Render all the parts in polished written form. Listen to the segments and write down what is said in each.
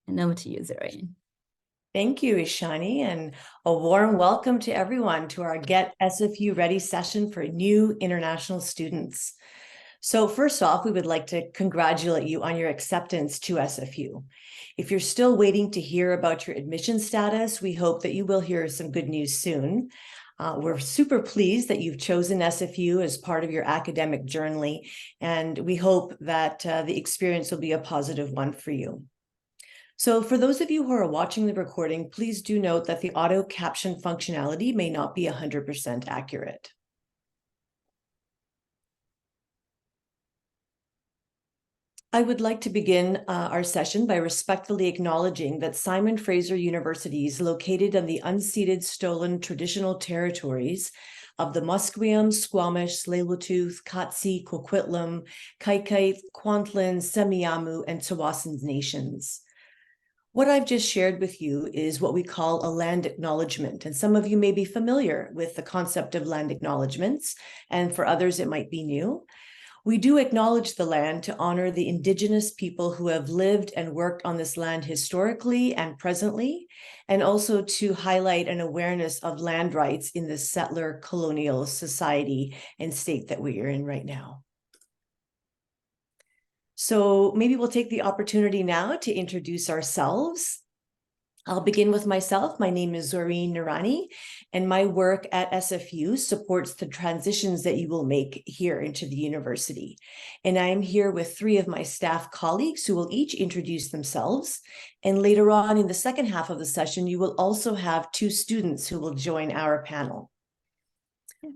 And over to you, Zoe. Thank you, Ishani, and a warm welcome to everyone to our Get SFU-Ready session for new international students. So first off, we would like to congratulate you on your acceptance to SFU. If you're still waiting to hear about your admission status, we hope that you will hear some good news soon. We're super pleased that you've chosen SFU as part of your academic journey, and we hope that the experience will be a positive one for you. So for those of you who are watching the recording, please do note that the auto caption functionality may not be 100% accurate. I would like to begin our session by respectfully acknowledging that Simon Fraser University is located on the unceded stolen traditional territories of the Musqueam, Squamish, Tsleil-Waututh, Katsi, Coquitlam, Kaikai, Kwantlen, Semiahmoo, and Tsawwassen nations. What I've just shared with you is what we call a land acknowledgement, and some of you may be familiar with the concept of land acknowledgements, and for others it might be new. We do acknowledge the land to honor the Indigenous people who have lived and worked on this land historically and presently, and also to highlight an awareness of land rights in the settler colonial society and state that we are in right now. So maybe we'll take the opportunity now to introduce ourselves. I'll begin with myself. My name is Zoreen Nurani, and my work at SFU supports the transitions that you will make here into the university. And I am here with 3 of my staff colleagues who will each introduce themselves. And later on in the second half of the session, you will also have 2 students who will join our panel.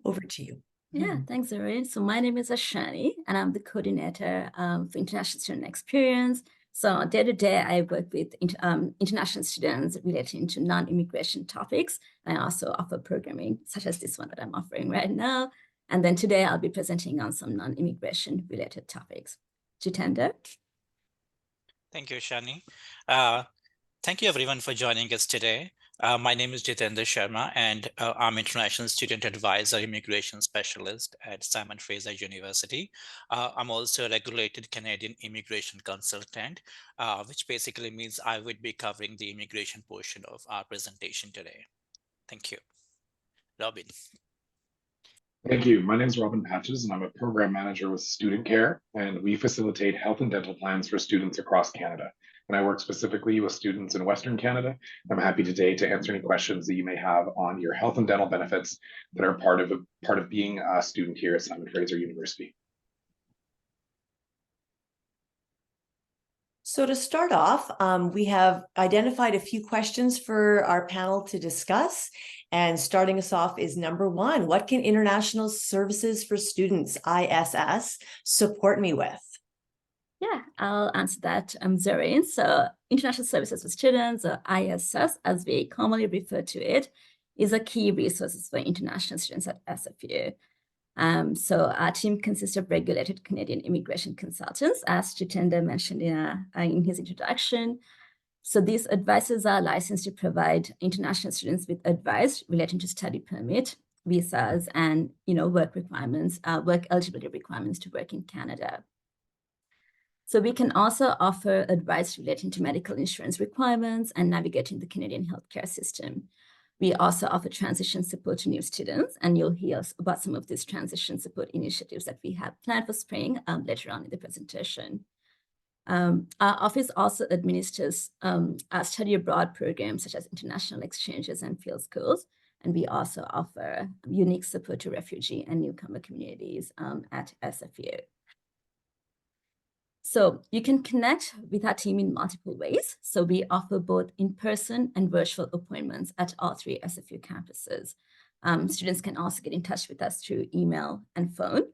Over to you. Yeah, thanks, Zoe. So my name is Ashani, and I'm the coordinator for International Student Experience. So day to day, I work with international students relating to non-immigration topics. I also offer programming such as this one that I'm offering right now. And then today I'll be presenting on some non-immigration related topics. Jitender. Thank you, Ashani. Thank you everyone for joining us today. My name is Jitender Sharma, and I'm International Student Advisor, Immigration Specialist at Simon Fraser University. I'm also a regulated Canadian immigration consultant, which basically means I would be covering the immigration portion of our presentation today. Thank you. Robin. Thank you. My name is Robin Patches, and I'm a program manager with Student Care, and we facilitate health and dental plans for students across Canada. And I work specifically with students in Western Canada. I'm happy today to answer any questions that you may have on your health and dental benefits that are part of being a student here at Simon Fraser University. So to start off, we have identified a few questions for our panel to discuss. And starting us off is number 1. What can International Services for Students, ISS, support me with? Yeah, I'll answer that, Zoe. So International Services for Students, or ISS, as we commonly refer to it, is a key resource for international students at SFU. So our team consists of regulated Canadian immigration consultants, as Jitender mentioned in his introduction. So these advisors are licensed to provide international students with advice relating to study permit, visas, and work requirements, work eligibility requirements to work in Canada. So we can also offer advice relating to medical insurance requirements and navigating the Canadian healthcare system. We also offer transition support to new students, and you'll hear about some of these transition support initiatives that we have planned for spring later on in the presentation. Our office also administers our study abroad programs such as international exchanges and field schools, and we also offer unique support to refugee and newcomer communities at SFU. So you can connect with our team in multiple ways. So we offer both in-person and virtual appointments at all 3 SFU campuses. Students can also get in touch with us through email and phone.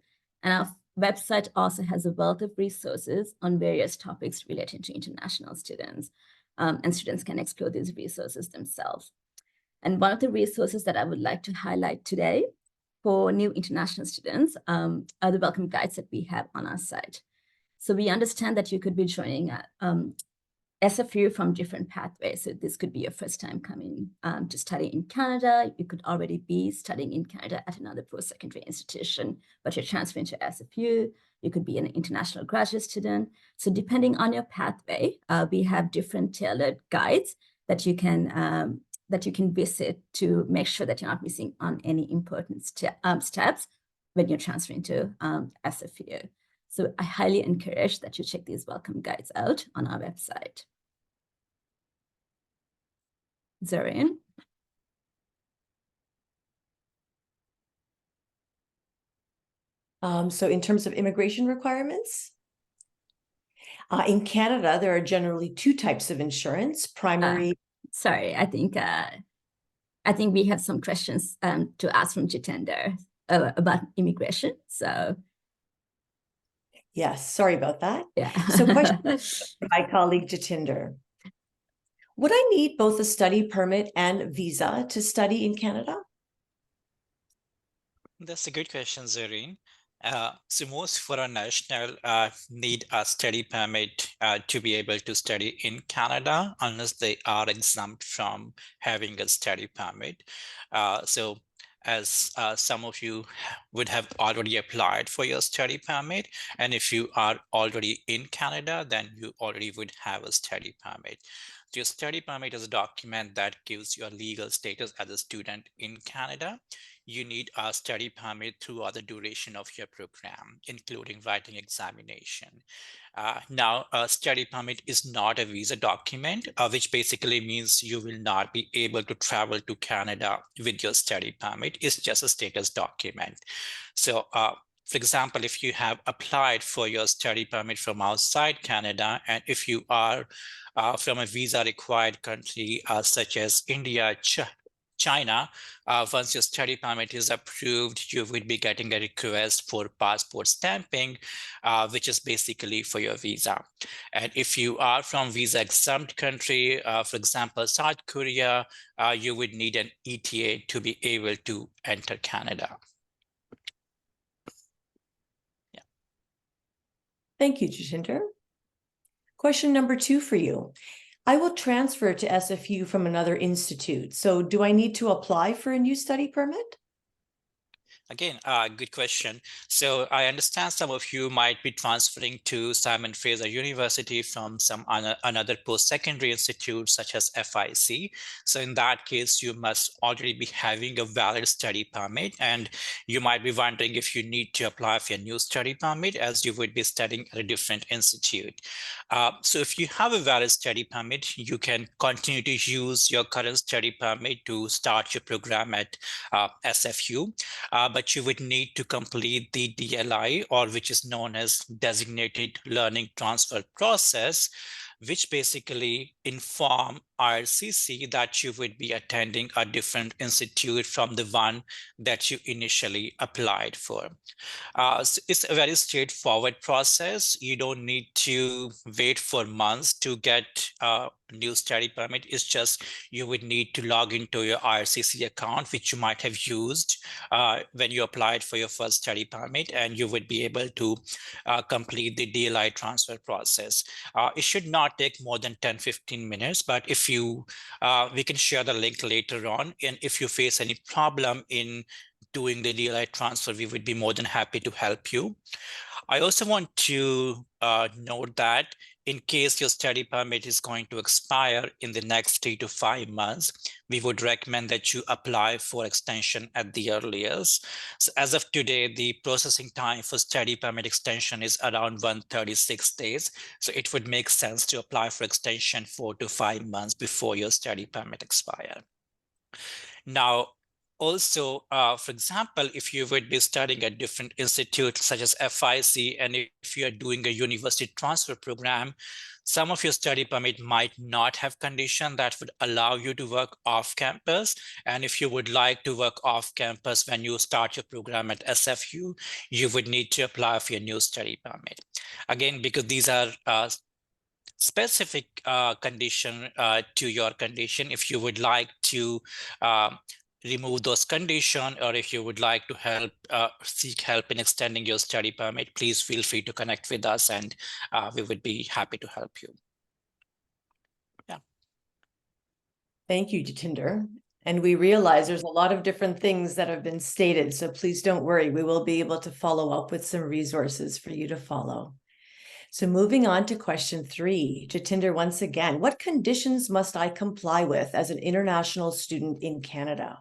And our website also has a wealth of resources on various topics relating to international students. And students can explore these resources themselves. And one of the resources that I would like to highlight today for new international students are the welcome guides that we have on our site. So we understand that you could be joining SFU from different pathways. So this could be your first time coming to study in Canada. You could already be studying in Canada at another post-secondary institution, but you're transferring to SFU. You could be an international graduate student. So depending on your pathway, we have different tailored guides that you can visit to make sure that you're not missing on any important steps when you're transferring to SFU. So I highly encourage that you check these welcome guides out on our website. Zorin. So in terms of immigration requirements, in Canada, there are generally two types of insurance, primary. Sorry, I think we have some questions to ask from Jitender about immigration. So Yes, sorry about that. yeah. So question from my colleague Jitinder. Would I need both a study permit and visa to study in Canada? That's a good question, Zareen. So most foreign national need a study permit to be able to study in Canada unless they are exempt from having a study permit. So as some of you would have already applied for your study permit, and if you are already in Canada, then you already would have a study permit. Your study permit is a document that gives your legal status as a student in Canada. You need a study permit throughout the duration of your program, including writing examination. Now, a study permit is not a visa document, which basically means you will not be able to travel to Canada with your study permit. It's just a status document. So, for example, if you have applied for your study permit from outside Canada, and if you are from a visa required country such as India, China, once your study permit is approved, you would be getting a request for passport stamping, which is basically for your visa. And if you are from visa exempt country, for example, South Korea, you would need an ETA to be able to enter Canada. Yeah. Thank you, Jitinder. Question number 2 for you. I will transfer to SFU from another institute. So do I need to apply for a new study permit? Again, good question. So I understand some of you might be transferring to Simon Fraser University from some another post-secondary institute such as FIC. So in that case, you must already be having a valid study permit, and you might be wondering if you need to apply for a new study permit as you would be studying at a different institute. So if you have a valid study permit, you can continue to use your current study permit to start your program at SFU. But you would need to complete the DLI, or which is known as Designated Learning Transfer Process, which basically inform IRCC that you would be attending a different institute from the one that you initially applied for. So it's a very straightforward process. You don't need to wait for months to get a new study permit. It's just you would need to log into your IRCC account, which you might have used when you applied for your first study permit, and you would be able to complete the DLI transfer process. It should not take more than 10-15 minutes, but if you, we can share the link later on. And if you face any problem in doing the DLI transfer, we would be more than happy to help you. I also want to note that in case your study permit is going to expire in the next 3 to 5 months, we would recommend that you apply for extension at the earliest. So as of today, the processing time for study permit extension is around 136 days. So it would make sense to apply for extension 4 to 5 months before your study permit expire. Now, also, for example, if you would be studying at different institutes such as FIC, and if you are doing a university transfer program, some of your study permit might not have condition that would allow you to work off campus. And if you would like to work off campus when you start your program at SFU, you would need to apply for your new study permit. Again, because these are specific condition to your condition. If you would like to remove those conditions, or if you would like to help seek help in extending your study permit, please feel free to connect with us, and we would be happy to help you. Yeah. Thank you, Jitinder. And we realize there's a lot of different things that have been stated. So please don't worry. We will be able to follow up with some resources for you to follow. So moving on to question 3, Jatinder, once again, what conditions must I comply with as an international student in Canada?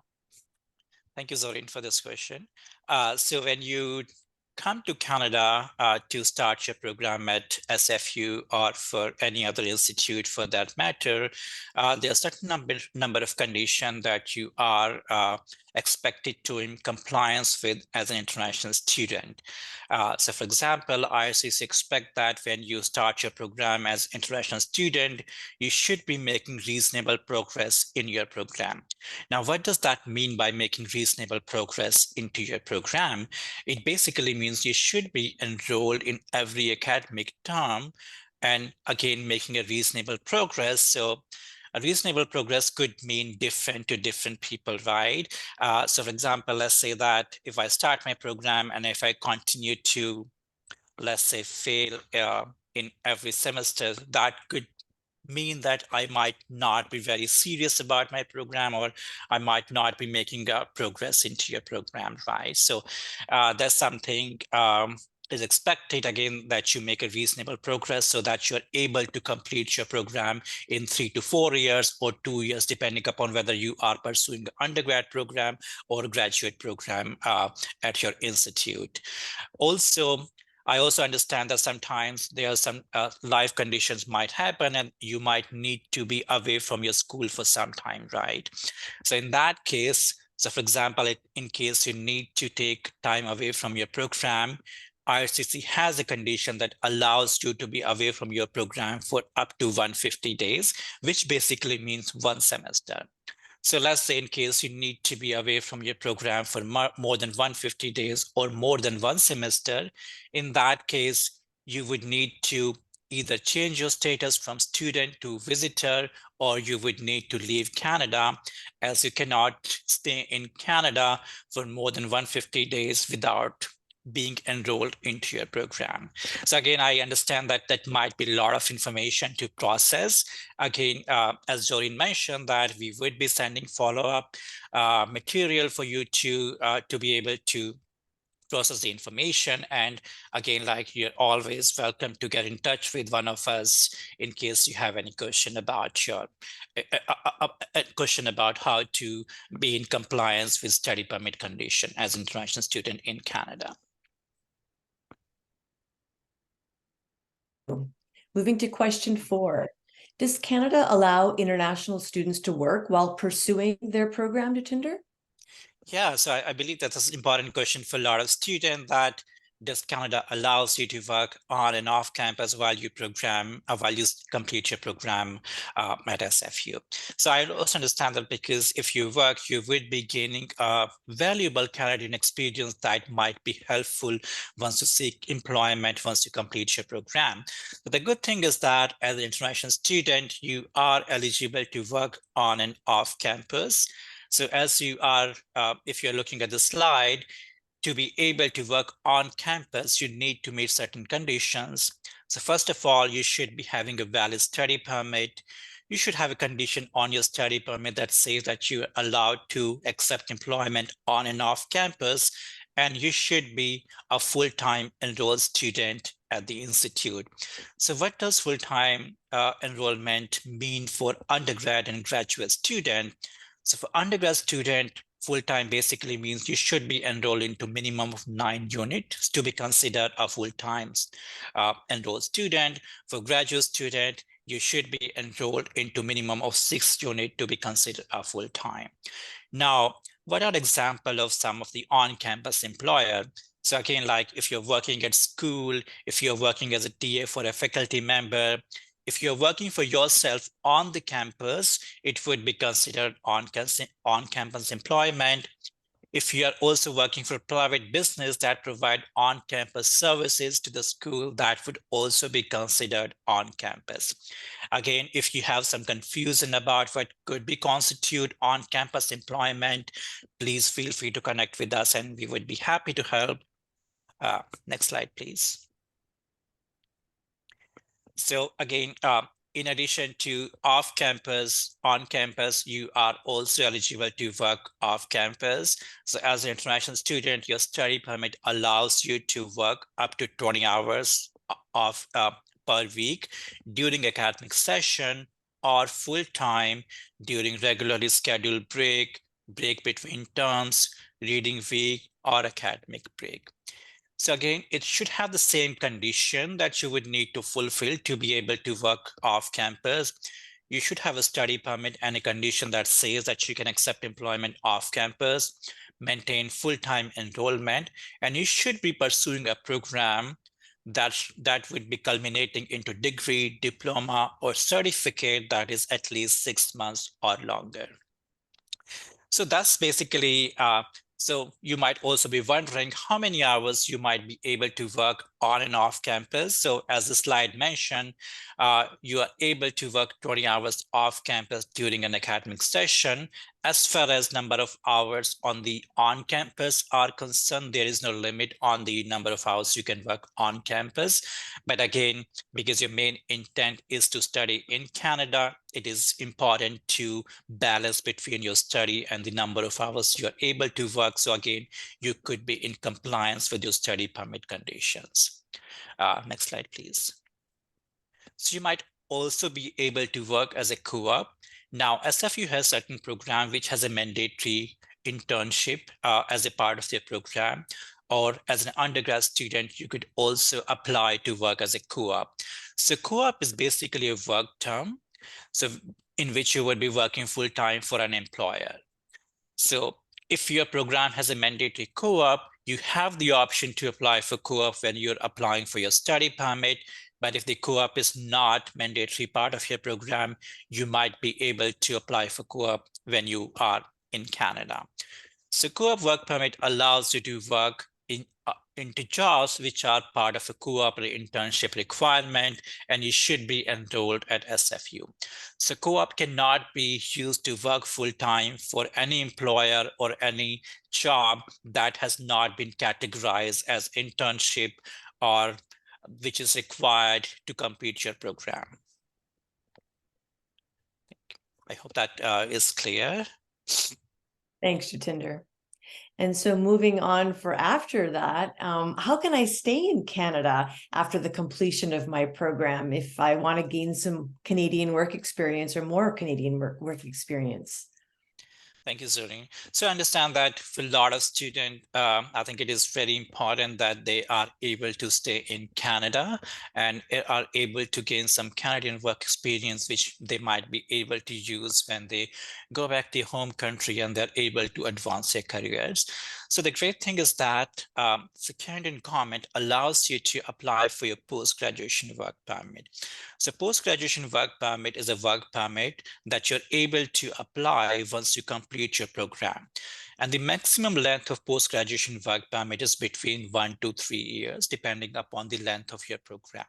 Thank you, Zorin, for this question. So when you come to Canada to start your program at SFU or for any other institute for that matter, there are a certain number of conditions that you are expected to in compliance with as an international student. So for example, IRCC expect that when you start your program as international student, you should be making reasonable progress in your program. Now, what does that mean by making reasonable progress into your program? It basically means you should be enrolled in every academic term and again, making a reasonable progress. So a reasonable progress could mean different to different people, right? So for example, let's say that if I start my program and if I continue to, let's say, fail in every semester, that could mean that I might not be very serious about my program, or I might not be making progress into your program, right? So that's something is expected, again, that you make a reasonable progress so that you're able to complete your program in 3 to 4 years or 2 years, depending upon whether you are pursuing an undergrad program or graduate program at your institute. Also, I also understand that sometimes there are some life conditions might happen and you might need to be away from your school for some time, right? So in that case, so for example, in case you need to take time away from your program, IRCC has a condition that allows you to be away from your program for up to 150 days, which basically means 1 semester. So let's say in case you need to be away from your program for more than 150 days or more than 1 semester, in that case, you would need to either change your status from student to visitor, or you would need to leave Canada, as you cannot stay in Canada for more than 150 days without being enrolled into your program. So again, I understand that that might be a lot of information to process. Again, as Doreen mentioned, that we would be sending follow-up material for you to be able to process the information. And again, like, you're always welcome to get in touch with one of us in case you have any question about your a question about how to be in compliance with study permit condition as an international student in Canada. Moving to question 4. Does Canada allow international students to work while pursuing their program, Jatinder? Yeah, so I believe that's an important question for a lot of students, that does Canada allows you to work on and off campus while you complete your program at SFU? So I also understand that, because if you work, you would be gaining a valuable Canadian experience that might be helpful once you seek employment, once you complete your program. But the good thing is that as an international student, you are eligible to work on and off campus. So as you are, if you're looking at the slide, to be able to work on campus, you need to meet certain conditions. So first of all, you should be having a valid study permit. You should have a condition on your study permit that says that you're allowed to accept employment on and off campus, and you should be a full-time enrolled student at the institute. So what does full-time enrollment mean for undergrad and graduate student? So for undergrad student, full-time basically means you should be enrolled into minimum of 9 units to be considered a full-time enrolled student. For graduate student, you should be enrolled into minimum of 6 units to be considered a full-time. Now, what are examples of some of the on-campus employer? So again, like if you're working at school, if you're working as a TA for a faculty member, if you're working for yourself on the campus, it would be considered on-campus employment. If you are also working for a private business that provide on-campus services to the school, that would also be considered on-campus. Again, if you have some confusion about what could be constitute on-campus employment, please feel free to connect with us and we would be happy to help. Next slide, please. So again, in addition to off campus, on campus, you are also eligible to work off campus. So as an international student, your study permit allows you to work up to 20 hours of per week during academic session, or full time during regularly scheduled break between terms, reading week, or academic break. So again, it should have the same condition that you would need to fulfill to be able to work off campus. You should have a study permit and a condition that says that you can accept employment off campus, maintain full-time enrollment, and you should be pursuing a program that would be culminating into degree, diploma, or certificate that is at least 6 months or longer. So that's basically, so you might also be wondering how many hours you might be able to work on and off campus. So as the slide mentioned, you are able to work 20 hours off campus during an academic session. As far as number of hours on the on campus are concerned, there is no limit on the number of hours you can work on campus. But again, because your main intent is to study in Canada, it is important to balance between your study and the number of hours you are able to work. So again, you could be in compliance with your study permit conditions. Next slide, please. So you might also be able to work as a co-op. Now, SFU has certain program which has a mandatory internship as a part of their program, or as an undergrad student, you could also apply to work as a co-op. So co-op is basically a work term, so in which you would be working full-time for an employer. So if your program has a mandatory co-op, you have the option to apply for co-op when you're applying for your study permit. But if the co-op is not mandatory part of your program, you might be able to apply for co-op when you are in Canada. So co-op work permit allows you to work into jobs which are part of a co-op internship requirement, and you should be enrolled at SFU. So co-op cannot be used to work full-time for any employer or any job that has not been categorized as internship or which is required to complete your program. I hope that is clear. Thanks, Jatinder. And so moving on for after that, how can I stay in Canada after the completion of my program if I want to gain some Canadian work experience or more Canadian work experience? Thank you, Zuri. So I understand that for a lot of students, I think it is very important that they are able to stay in Canada and are able to gain some Canadian work experience, which they might be able to use when they go back to their home country and they're able to advance their careers. So the great thing is that the Canadian government allows you to apply for your post-graduation work permit. So post-graduation work permit is a work permit that you're able to apply once you complete your program. And the maximum length of post-graduation work permit is between 1 to 3 years, depending upon the length of your program.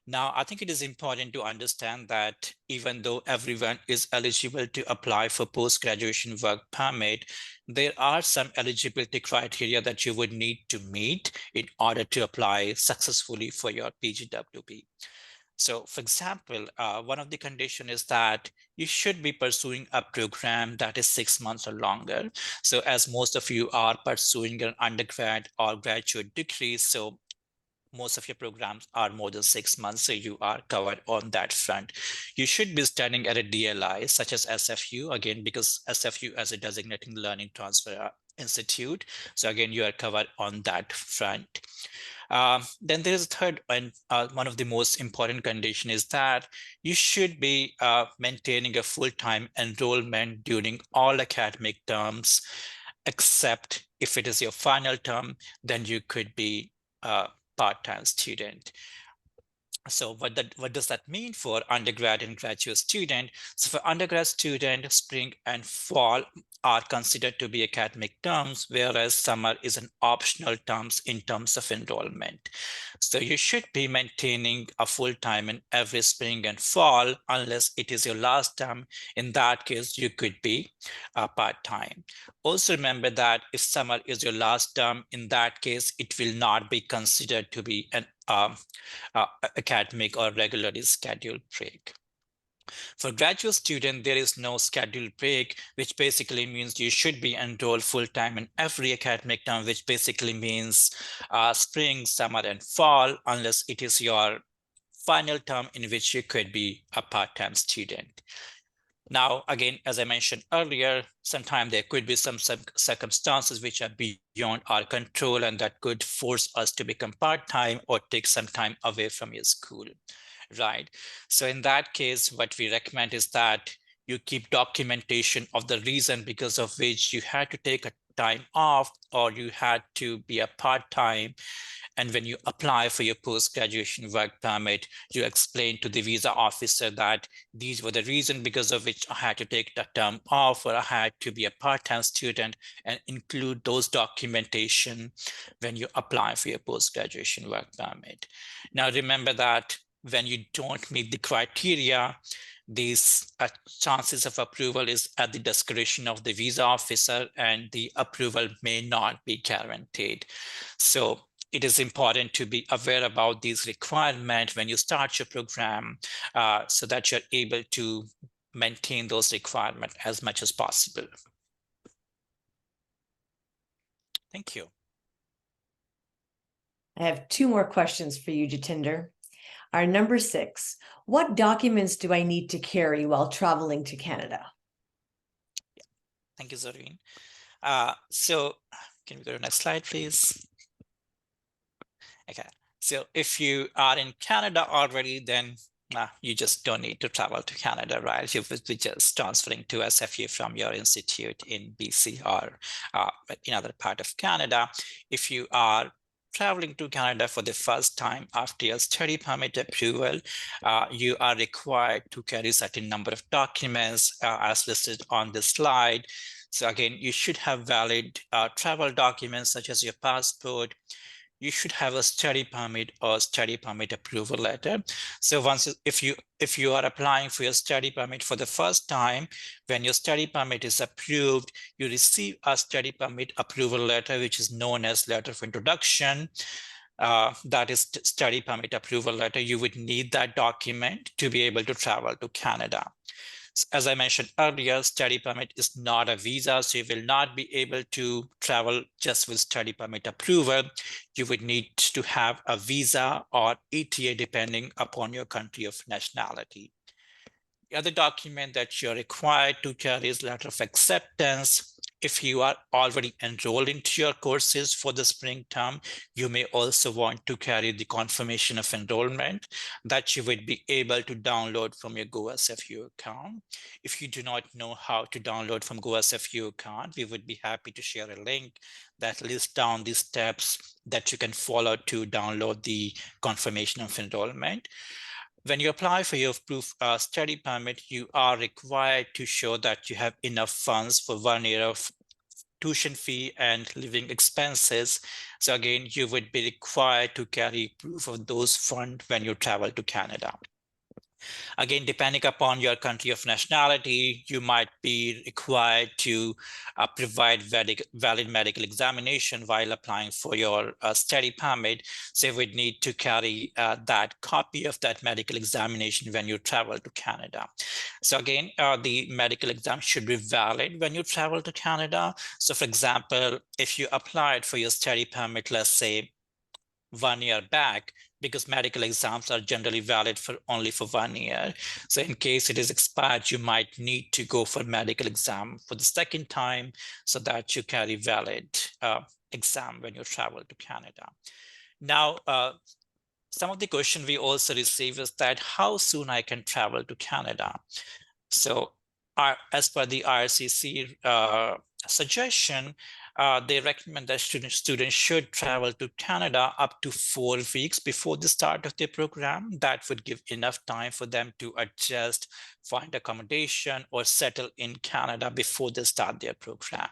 Now, I think it is important to understand that even though everyone is eligible to apply for post-graduation work permit, there are some eligibility criteria that you would need to meet in order to apply successfully for your PGWP. So for example, one of the conditions is that you should be pursuing a program that is 6 months or longer. So as most of you are pursuing an undergrad or graduate degree, so most of your programs are more than 6 months, so you are covered on that front. You should be studying at a DLI such as SFU, again, because SFU as a designating learning transfer institute. So again, you are covered on that front. Then there's a third, and one of the most important condition is that you should be maintaining a full-time enrollment during all academic terms, except if it is your final term, then you could be a part-time student. So what does that mean for undergrad and graduate student? So for undergrad student, spring and fall are considered to be academic terms, whereas summer is an optional terms in terms of enrollment. So you should be maintaining a full time in every spring and fall, unless it is your last term. In that case, you could be part-time. Also remember that if summer is your last term, in that case, it will not be considered to be an academic or regularly scheduled break. For graduate student, there is no scheduled break, which basically means you should be enrolled full-time in every academic term, which basically means spring, summer, and fall, unless it is your final term in which you could be a part-time student. Now, again, as I mentioned earlier, sometimes there could be some circumstances which are beyond our control, and that could force us to become part-time or take some time away from your school, right? So in that case, what we recommend is that you keep documentation of the reason because of which you had to take a time off or you had to be a part-time. And when you apply for your post-graduation work permit, you explain to the visa officer that these were the reasons because of which I had to take the term off or I had to be a part-time student, and include those documentation when you apply for your post-graduation work permit. Now, remember that when you don't meet the criteria, these chances of approval is at the discretion of the visa officer, and the approval may not be guaranteed. So it is important to be aware about these requirements when you start your program, so that you're able to maintain those requirements as much as possible. Thank you. I have two more questions for you, Jatinder. Our number 6, what documents do I need to carry while traveling to Canada? Thank you, Zareen. So can we go to the next slide, please? Okay, so if you are in Canada already, then you just don't need to travel to Canada, right? You would be just transferring to SFU from your institute in BC or in other part of Canada. If you are traveling to Canada for the first time after your study permit approval, you are required to carry a certain number of documents as listed on the slide. So again, you should have valid travel documents such as your passport. You should have a study permit or study permit approval letter. So if you are applying for your study permit for the first time, when your study permit is approved, you receive a study permit approval letter, which is known as letter of introduction. That is study permit approval letter. You would need that document to be able to travel to Canada. As I mentioned earlier, study permit is not a visa, so you will not be able to travel just with study permit approval. You would need to have a visa or ETA depending upon your country of nationality. The other document that you're required to carry is letter of acceptance. If you are already enrolled into your courses for the spring term, you may also want to carry the confirmation of enrollment that you would be able to download from your GoSFU account. If you do not know how to download from GoSFU account, we would be happy to share a link that lists down the steps that you can follow to download the confirmation of enrollment. When you apply for your proof study permit, you are required to show that you have enough funds for 1 year of tuition fee and living expenses. So again, you would be required to carry proof of those funds when you travel to Canada. Again, depending upon your country of nationality, you might be required to provide valid medical examination while applying for your study permit. So you would need to carry that copy of that medical examination when you travel to Canada. So again, the medical exam should be valid when you travel to Canada. So for example, if you applied for your study permit, let's say 1 year back, because medical exams are generally valid for only for 1 year. So in case it is expired, you might need to go for medical exam for the second time so that you carry valid exam when you travel to Canada. Now, some of the question we also receive is that how soon I can travel to Canada. So as per the IRCC suggestion, they recommend that students should travel to Canada up to 4 weeks before the start of their program. That would give enough time for them to adjust, find accommodation, or settle in Canada before they start their program.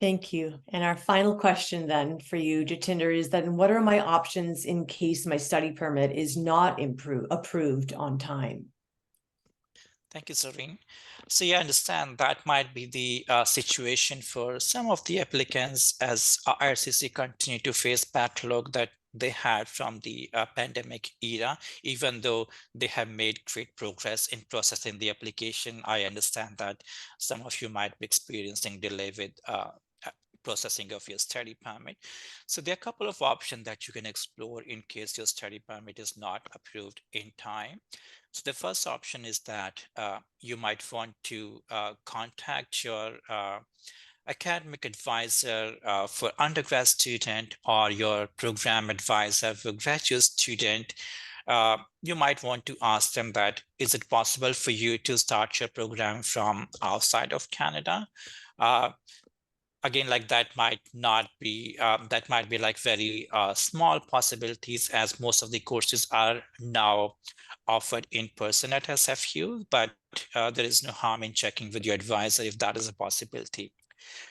Thank you. And our final question then for you, Jatinder, is then what are my options in case my study permit is not approved on time? Thank you, Zareen. So yeah, I understand that might be the situation for some of the applicants as IRCC continue to face backlog that they had from the pandemic era, even though they have made great progress in processing the application. I understand that some of you might be experiencing delay with processing of your study permit. So there are a couple of options that you can explore in case your study permit is not approved in time. So the first option is that you might want to contact your academic advisor for undergrad student or your program advisor for graduate student. You might want to ask them that, is it possible for you to start your program from outside of Canada? Again, like that might not be, that might be like very small possibilities, as most of the courses are now offered in person at SFU, but there is no harm in checking with your advisor if that is a possibility.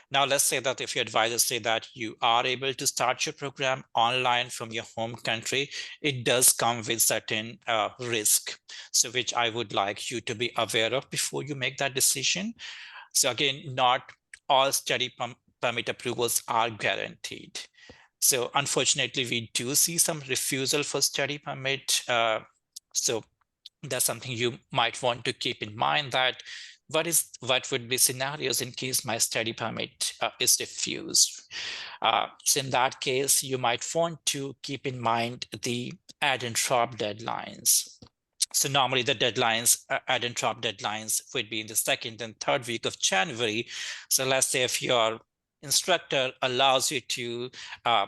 Now, let's say that if your advisors say that you are able to start your program online from your home country, it does come with certain risk. So which I would like you to be aware of before you make that decision. So again, not all study permit approvals are guaranteed. So unfortunately, we do see some refusal for study permit. So that's something you might want to keep in mind, that what would be scenarios in case my study permit is refused. So in that case, you might want to keep in mind the add and drop deadlines. So normally the deadlines, add and drop deadlines would be in the 2nd and 3rd week of January. So let's say if your instructor allows you to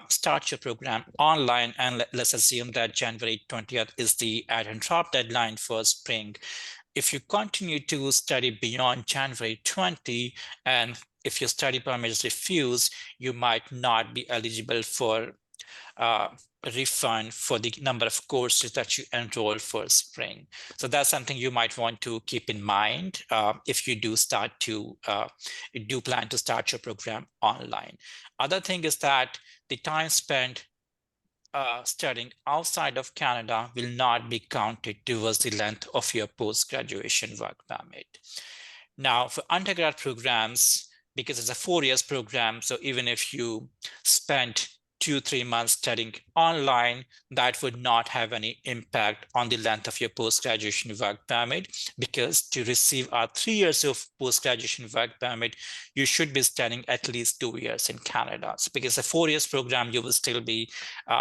start your program online, and let's assume that January 20th is the add and drop deadline for spring. If you continue to study beyond January 20, and if your study permit is refused, you might not be eligible for a refund for the number of courses that you enroll for spring. So that's something you might want to keep in mind if you do plan to start your program online. Other thing is that the time spent studying outside of Canada will not be counted towards the length of your post-graduation work permit. Now, for undergrad programs, because it's a 4 years program, so even if you spent 2-3 months studying online, that would not have any impact on the length of your post-graduation work permit, because to receive our 3 years of post-graduation work permit, you should be studying at least 2 years in Canada. So because a 4 years program, you will still be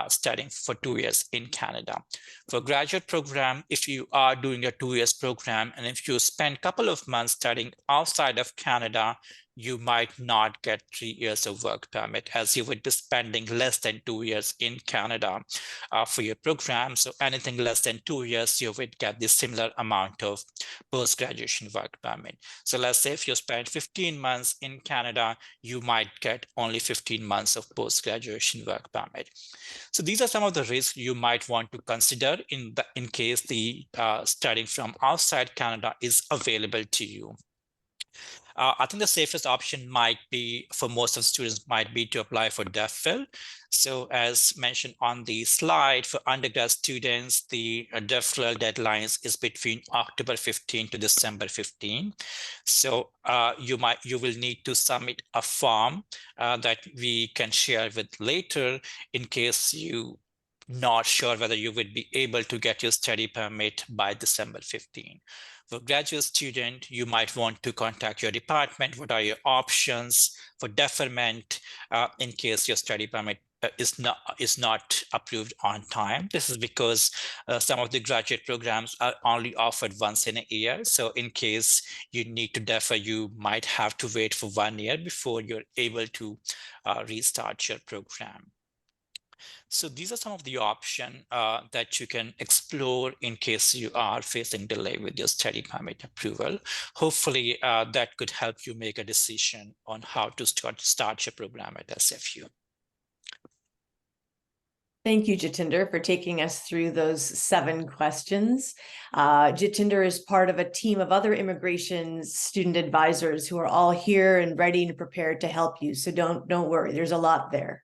studying for 2 years in Canada. For graduate program, if you are doing a 2 years program, and if you spend a couple of months studying outside of Canada, you might not get 3 years of work permit, as you would be spending less than 2 years in Canada for your program. So anything less than 2 years, you would get the similar amount of post-graduation work permit. So let's say if you spend 15 months in Canada, you might get only 15 months of post-graduation work permit. So these are some of the risks you might want to consider in case the studying from outside Canada is available to you. I think the safest option might be, for most of the students, might be to apply for DEFL. So as mentioned on the slide, for undergrad students, the deferral deadlines is between October 15 to December 15. So you will need to submit a form that we can share with later in case you not sure whether you would be able to get your study permit by December 15. For graduate student, you might want to contact your department. What are your options for deferment in case your study permit is not approved on time? This is because some of the graduate programs are only offered once in a year. So in case you need to defer, you might have to wait for 1 year before you're able to restart your program. So these are some of the options that you can explore in case you are facing delay with your study permit approval. Hopefully that could help you make a decision on how to start your program at SFU. Thank you, Jatinder, for taking us through those 7 questions. Jatinder is part of a team of other immigration student advisors who are all here and ready and prepared to help you. So don't worry, there's a lot there.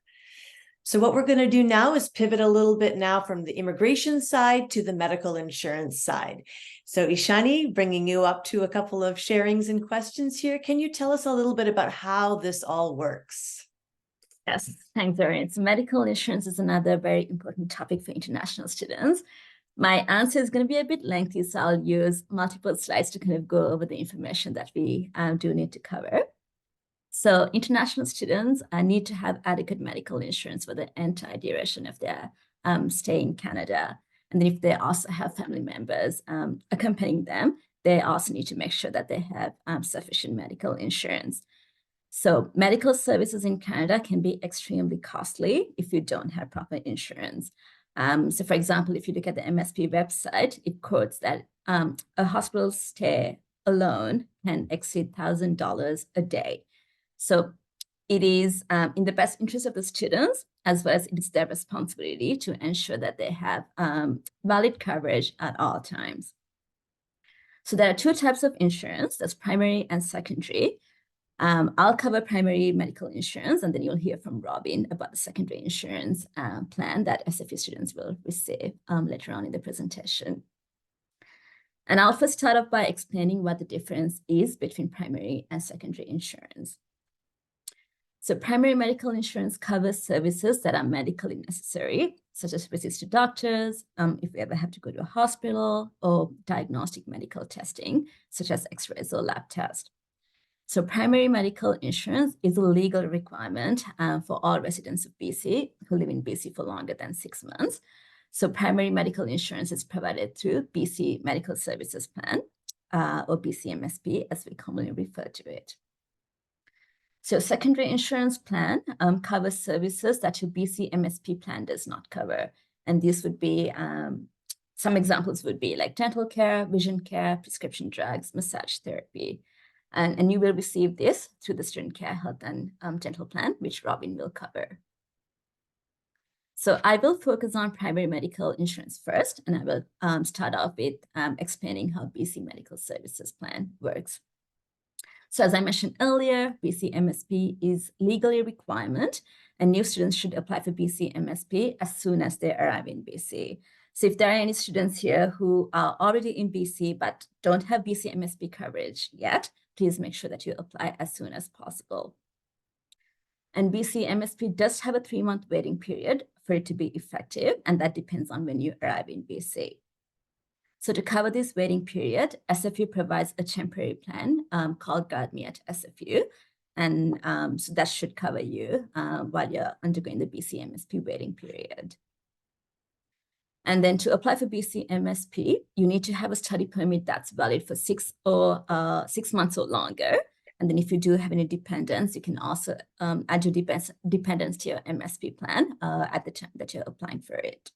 So what we're going to do now is pivot a little bit now from the immigration side to the medical insurance side. So Ishani, bringing you up to a couple of sharings and questions here. Can you tell us a little bit about how this all works? Yes, thanks, Erin. So medical insurance is another very important topic for international students. My answer is going to be a bit lengthy, so I'll use multiple slides to kind of go over the information that we do need to cover. So international students need to have adequate medical insurance for the entire duration of their stay in Canada. And then if they also have family members accompanying them, they also need to make sure that they have sufficient medical insurance. So medical services in Canada can be extremely costly if you don't have proper insurance. So for example, if you look at the MSP website, it quotes that a hospital stay alone can exceed $1,000 a day. So it is in the best interest of the students, as well as it is their responsibility to ensure that they have valid coverage at all times. So there are two types of insurance, that's primary and secondary. I'll cover primary medical insurance, and then you'll hear from Robin about the secondary insurance plan that SFU students will receive later on in the presentation. And I'll first start off by explaining what the difference is between primary and secondary insurance. So primary medical insurance covers services that are medically necessary, such as visits to doctors, if we ever have to go to a hospital, or diagnostic medical testing, such as x-rays or lab tests. So primary medical insurance is a legal requirement for all residents of BC who live in BC for longer than 6 months. So primary medical insurance is provided through BC Medical Services Plan, or BCMSP, as we commonly refer to it. So secondary insurance plan covers services that your BCMSP plan does not cover. And these would be, some examples would be like dental care, vision care, prescription drugs, massage therapy. And you will receive this through the Student Care Health and Dental Plan, which Robin will cover. So I will focus on primary medical insurance first, and I will start off with explaining how BC Medical Services Plan works. So as I mentioned earlier, BC MSP is legally a requirement, and new students should apply for BC MSP as soon as they arrive in BC. So if there are any students here who are already in BC but don't have BC MSP coverage yet, please make sure that you apply as soon as possible. And BC MSP does have a 3-month waiting period for it to be effective, and that depends on when you arrive in BC. So to cover this waiting period, SFU provides a temporary plan called Guard Me at SFU. And so that should cover you while you're undergoing the BC MSP waiting period. And then to apply for BC MSP, you need to have a study permit that's valid for 6 months or longer. And then if you do have any dependents, you can also add your dependents to your MSP plan at the time that you're applying for it.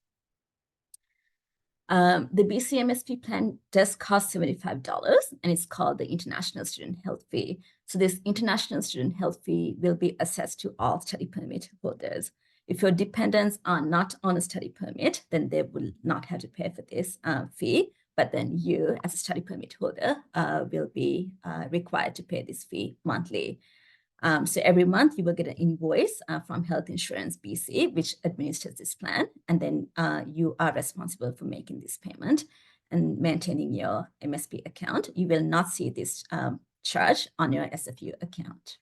The BC MSP plan does cost $75, and it's called the International Student Health Fee. So this International Student Health Fee will be assessed to all study permit holders. If your dependents are not on a study permit, then they will not have to pay for this fee, but then you, as a study permit holder, will be required to pay this fee monthly. So every month you will get an invoice from Health Insurance BC, which administers this plan, and then you are responsible for making this payment and maintaining your MSP account. You will not see this charge on your SFU account.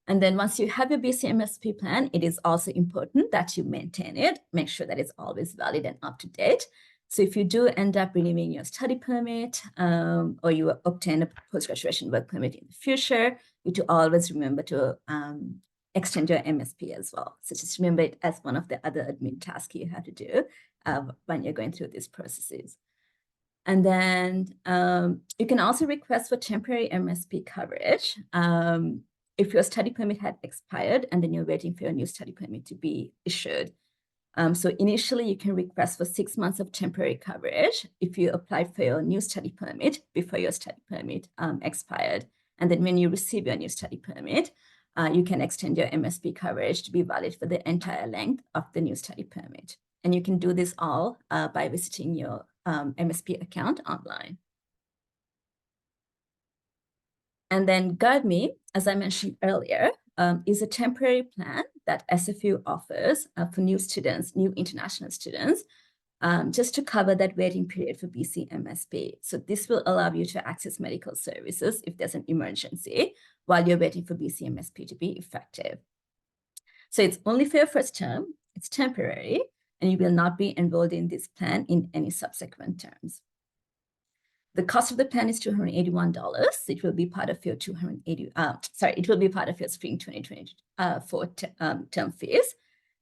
And then once you have your BC MSP plan, it is also important that you maintain it, make sure that it's always valid and up to date. So if you do end up renewing your study permit or you obtain a post-graduation work permit in the future, you to always remember to extend your MSP as well. So just remember it as one of the other admin tasks you have to do when you're going through these processes. And then you can also request for temporary MSP coverage if your study permit had expired and then you're waiting for your new study permit to be issued. So initially, you can request for 6 months of temporary coverage if you applied for your new study permit before your study permit expired. And then when you receive your new study permit, you can extend your MSP coverage to be valid for the entire length of the new study permit. And you can do this all by visiting your MSP account online. And then Guard Me, as I mentioned earlier, is a temporary plan that SFU offers for new students, new international students, just to cover that waiting period for BCMSP. So this will allow you to access medical services if there's an emergency while you're waiting for BCMSP to be effective. So it's only for your first term, it's temporary, and you will not be enrolled in this plan in any subsequent terms. The cost of the plan is $281. It will be part of your it will be part of your spring 2024 term fees.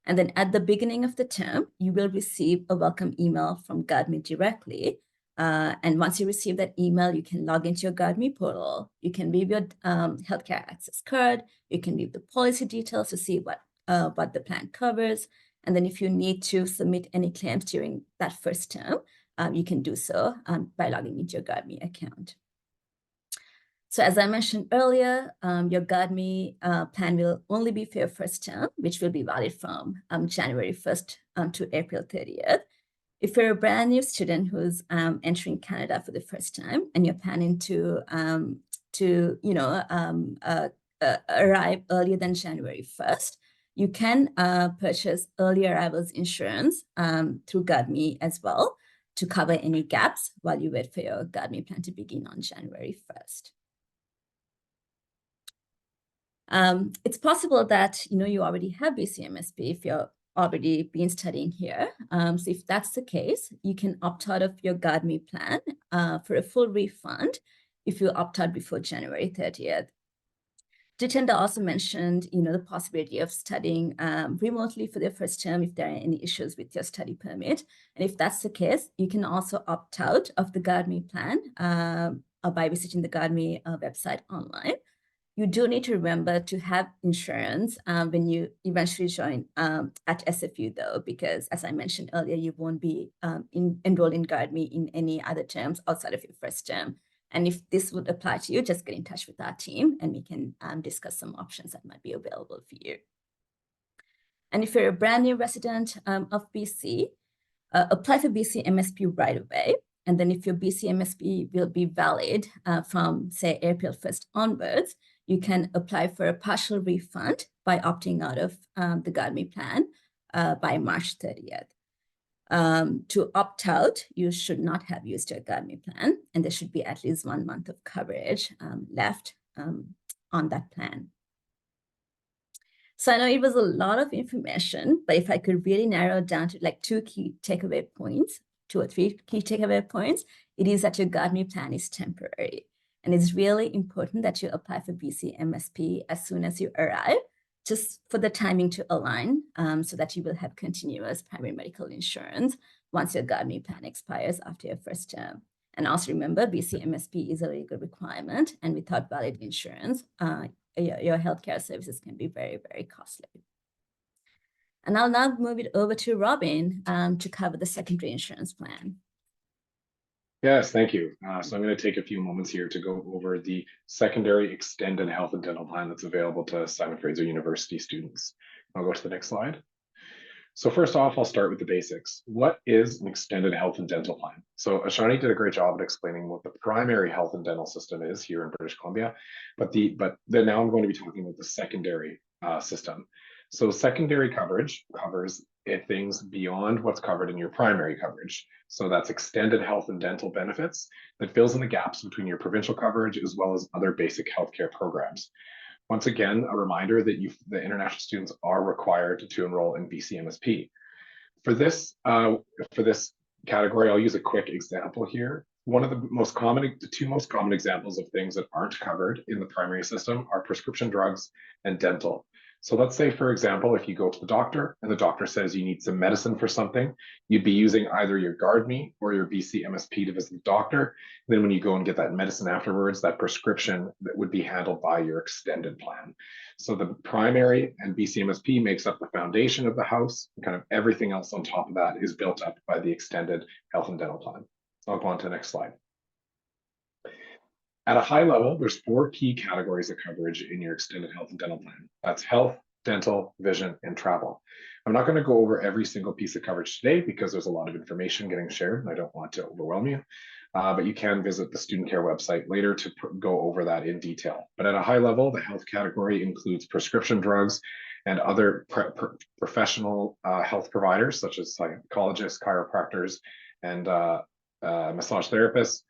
And then at the beginning of the term, you will receive a welcome email from GuardMe directly. And once you receive that email, you can log into your GuardMe portal. You can view your healthcare access card. You can view the policy details to see what the plan covers. And then if you need to submit any claims during that first term, you can do so by logging into your GuardMe account. So as I mentioned earlier, your GuardMe plan will only be for your first term, which will be valid from January 1st to April 30th. If you're a brand new student who's entering Canada for the first time and you're planning to arrive earlier than January 1st, you can purchase early arrivals insurance through GuardMe as well to cover any gaps while you wait for your GuardMe plan to begin on January 1st. It's possible that you already have BCMSP if you're already been studying here. So if that's the case, you can opt out of your GuardMe plan for a full refund if you opt out before January 30th. Jitendra also mentioned, the possibility of studying remotely for the first term if there are any issues with your study permit. And if that's the case, you can also opt out of the GuardMe plan by visiting the GuardMe website online. You do need to remember to have insurance when you eventually join at SFU, though, because as I mentioned earlier, you won't be enrolled in GuardMe in any other terms outside of your first term. And if this would apply to you, just get in touch with our team and we can discuss some options that might be available for you. And if you're a brand new resident of BC, apply for BCMSP right away. And then if your BCMSP will be valid from, say, April 1st onwards, you can apply for a partial refund by opting out of the GuardMe plan by March 30th. To opt out, you should not have used your GuardMe plan, and there should be at least 1 month of coverage left on that plan. So I know it was a lot of information, but if I could really narrow it down to like 2 or 3 key takeaway points, it is that your GuardMe plan is temporary. And it's really important that you apply for BCMSP as soon as you arrive, just for the timing to align so that you will have continuous primary medical insurance once your GuardMe plan expires after your first term. And also remember, BCMSP is a legal requirement, and without valid insurance, your healthcare services can be very, very costly. And I'll now move it over to Robin to cover the secondary insurance plan. Yes, thank you. So I'm going to take a few moments here to go over the secondary extended health and dental plan that's available to Simon Fraser University students. I'll go to the next slide. So first off, I'll start with the basics. What is an extended health and dental plan? So Ashani did a great job at explaining what the primary health and dental system is here in British Columbia, but then now I'm going to be talking about the secondary system. So secondary coverage covers things beyond what's covered in your primary coverage. So that's extended health and dental benefits that fills in the gaps between your provincial coverage as well as other basic healthcare programs. Once again, a reminder that the international students are required to enroll in BCMSP. For this category, I'll use a quick example here. One of the two most common examples of things that aren't covered in the primary system are prescription drugs and dental. So let's say, for example, if you go to the doctor and the doctor says you need some medicine for something, you'd be using either your GuardMe or your BCMSP to visit the doctor. Then when you go and get that medicine afterwards, that prescription that would be handled by your extended plan. So the primary and BCMSP makes up the foundation of the house, and kind of everything else on top of that is built up by the extended health and dental plan. So I'll go on to the next slide. At a high level, there's 4 key categories of coverage in your extended health and dental plan. That's health, dental, vision, and travel. I'm not going to go over every single piece of coverage today because there's a lot of information getting shared and I don't want to overwhelm you. But you can visit the Student Care website later to go over that in detail. But at a high level, the health category includes prescription drugs and other professional health providers, such as psychologists, chiropractors, and massage therapists,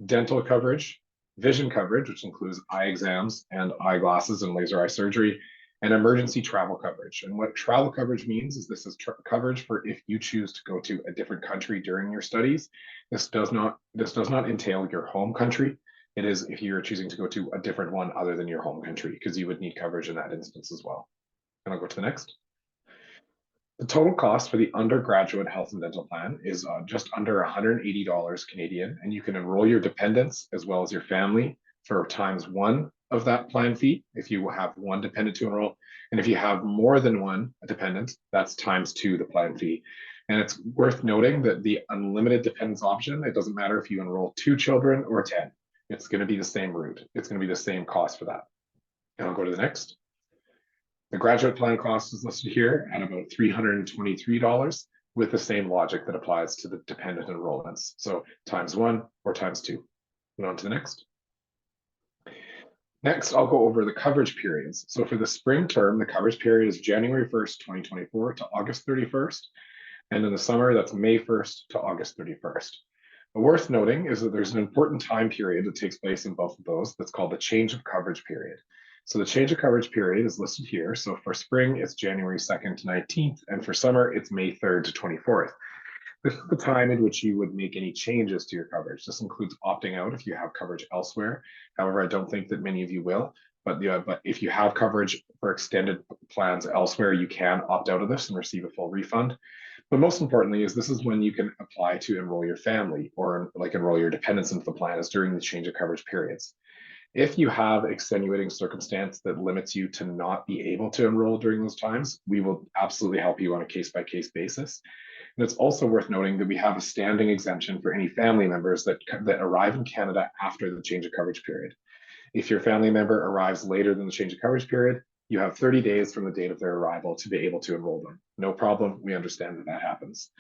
dental coverage, vision coverage, which includes eye exams and eyeglasses and laser eye surgery, and emergency travel coverage. And what travel coverage means is this is coverage for if you choose to go to a different country during your studies. This does not entail your home country. It is if you're choosing to go to a different one other than your home country, because you would need coverage in that instance as well. And I'll go to the next. The total cost for the undergraduate health and dental plan is just under $180 Canadian, and you can enroll your dependents as well as your family for ×1 of that plan fee if you have one dependent to enroll. And if you have more than one dependent, that's ×2 the plan fee. And it's worth noting that the unlimited dependents option, it doesn't matter if you enroll 2 children or 10, it's going to be the same route. It's going to be the same cost for that. And I'll go to the next. The graduate plan cost is listed here at about $323 with the same logic that applies to the dependent enrollments. So ×1 or ×2. And on to the next. Next, I'll go over the coverage periods. So for the spring term, the coverage period is January 1st, 2024 to August 31st. And in the summer, that's May 1st to August 31st. But worth noting is that there's an important time period that takes place in both of those that's called the change of coverage period. So the change of coverage period is listed here. So for spring, it's January 2nd to 19th, and for summer, it's May 3rd to 24th. This is the time in which you would make any changes to your coverage. This includes opting out if you have coverage elsewhere. However, I don't think that many of you will, but if you have coverage for extended plans elsewhere, you can opt out of this and receive a full refund. But most importantly is this is when you can apply to enroll your family or like enroll your dependents into the plan is during the change of coverage periods. If you have extenuating circumstance that limits you to not be able to enroll during those times, we will absolutely help you on a case-by-case basis. And it's also worth noting that we have a standing exemption for any family members that arrive in Canada after the change of coverage period. If your family member arrives later than the change of coverage period, you have 30 days from the date of their arrival to be able to enroll them. No problem, we understand that that happens.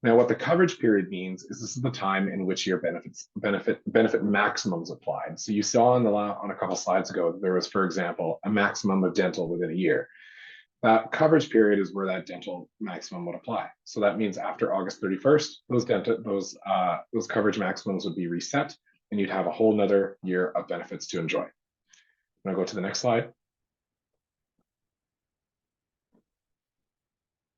Now, what the coverage period means is this is the time in which your benefit maximums applied. So you saw on a couple slides ago, there was, for example, a maximum of dental within a year. That coverage period is where that dental maximum would apply. So that means after August 31st, those coverage maximums would be reset, and you'd have a whole nother year of benefits to enjoy. I'm gonna go to the next slide.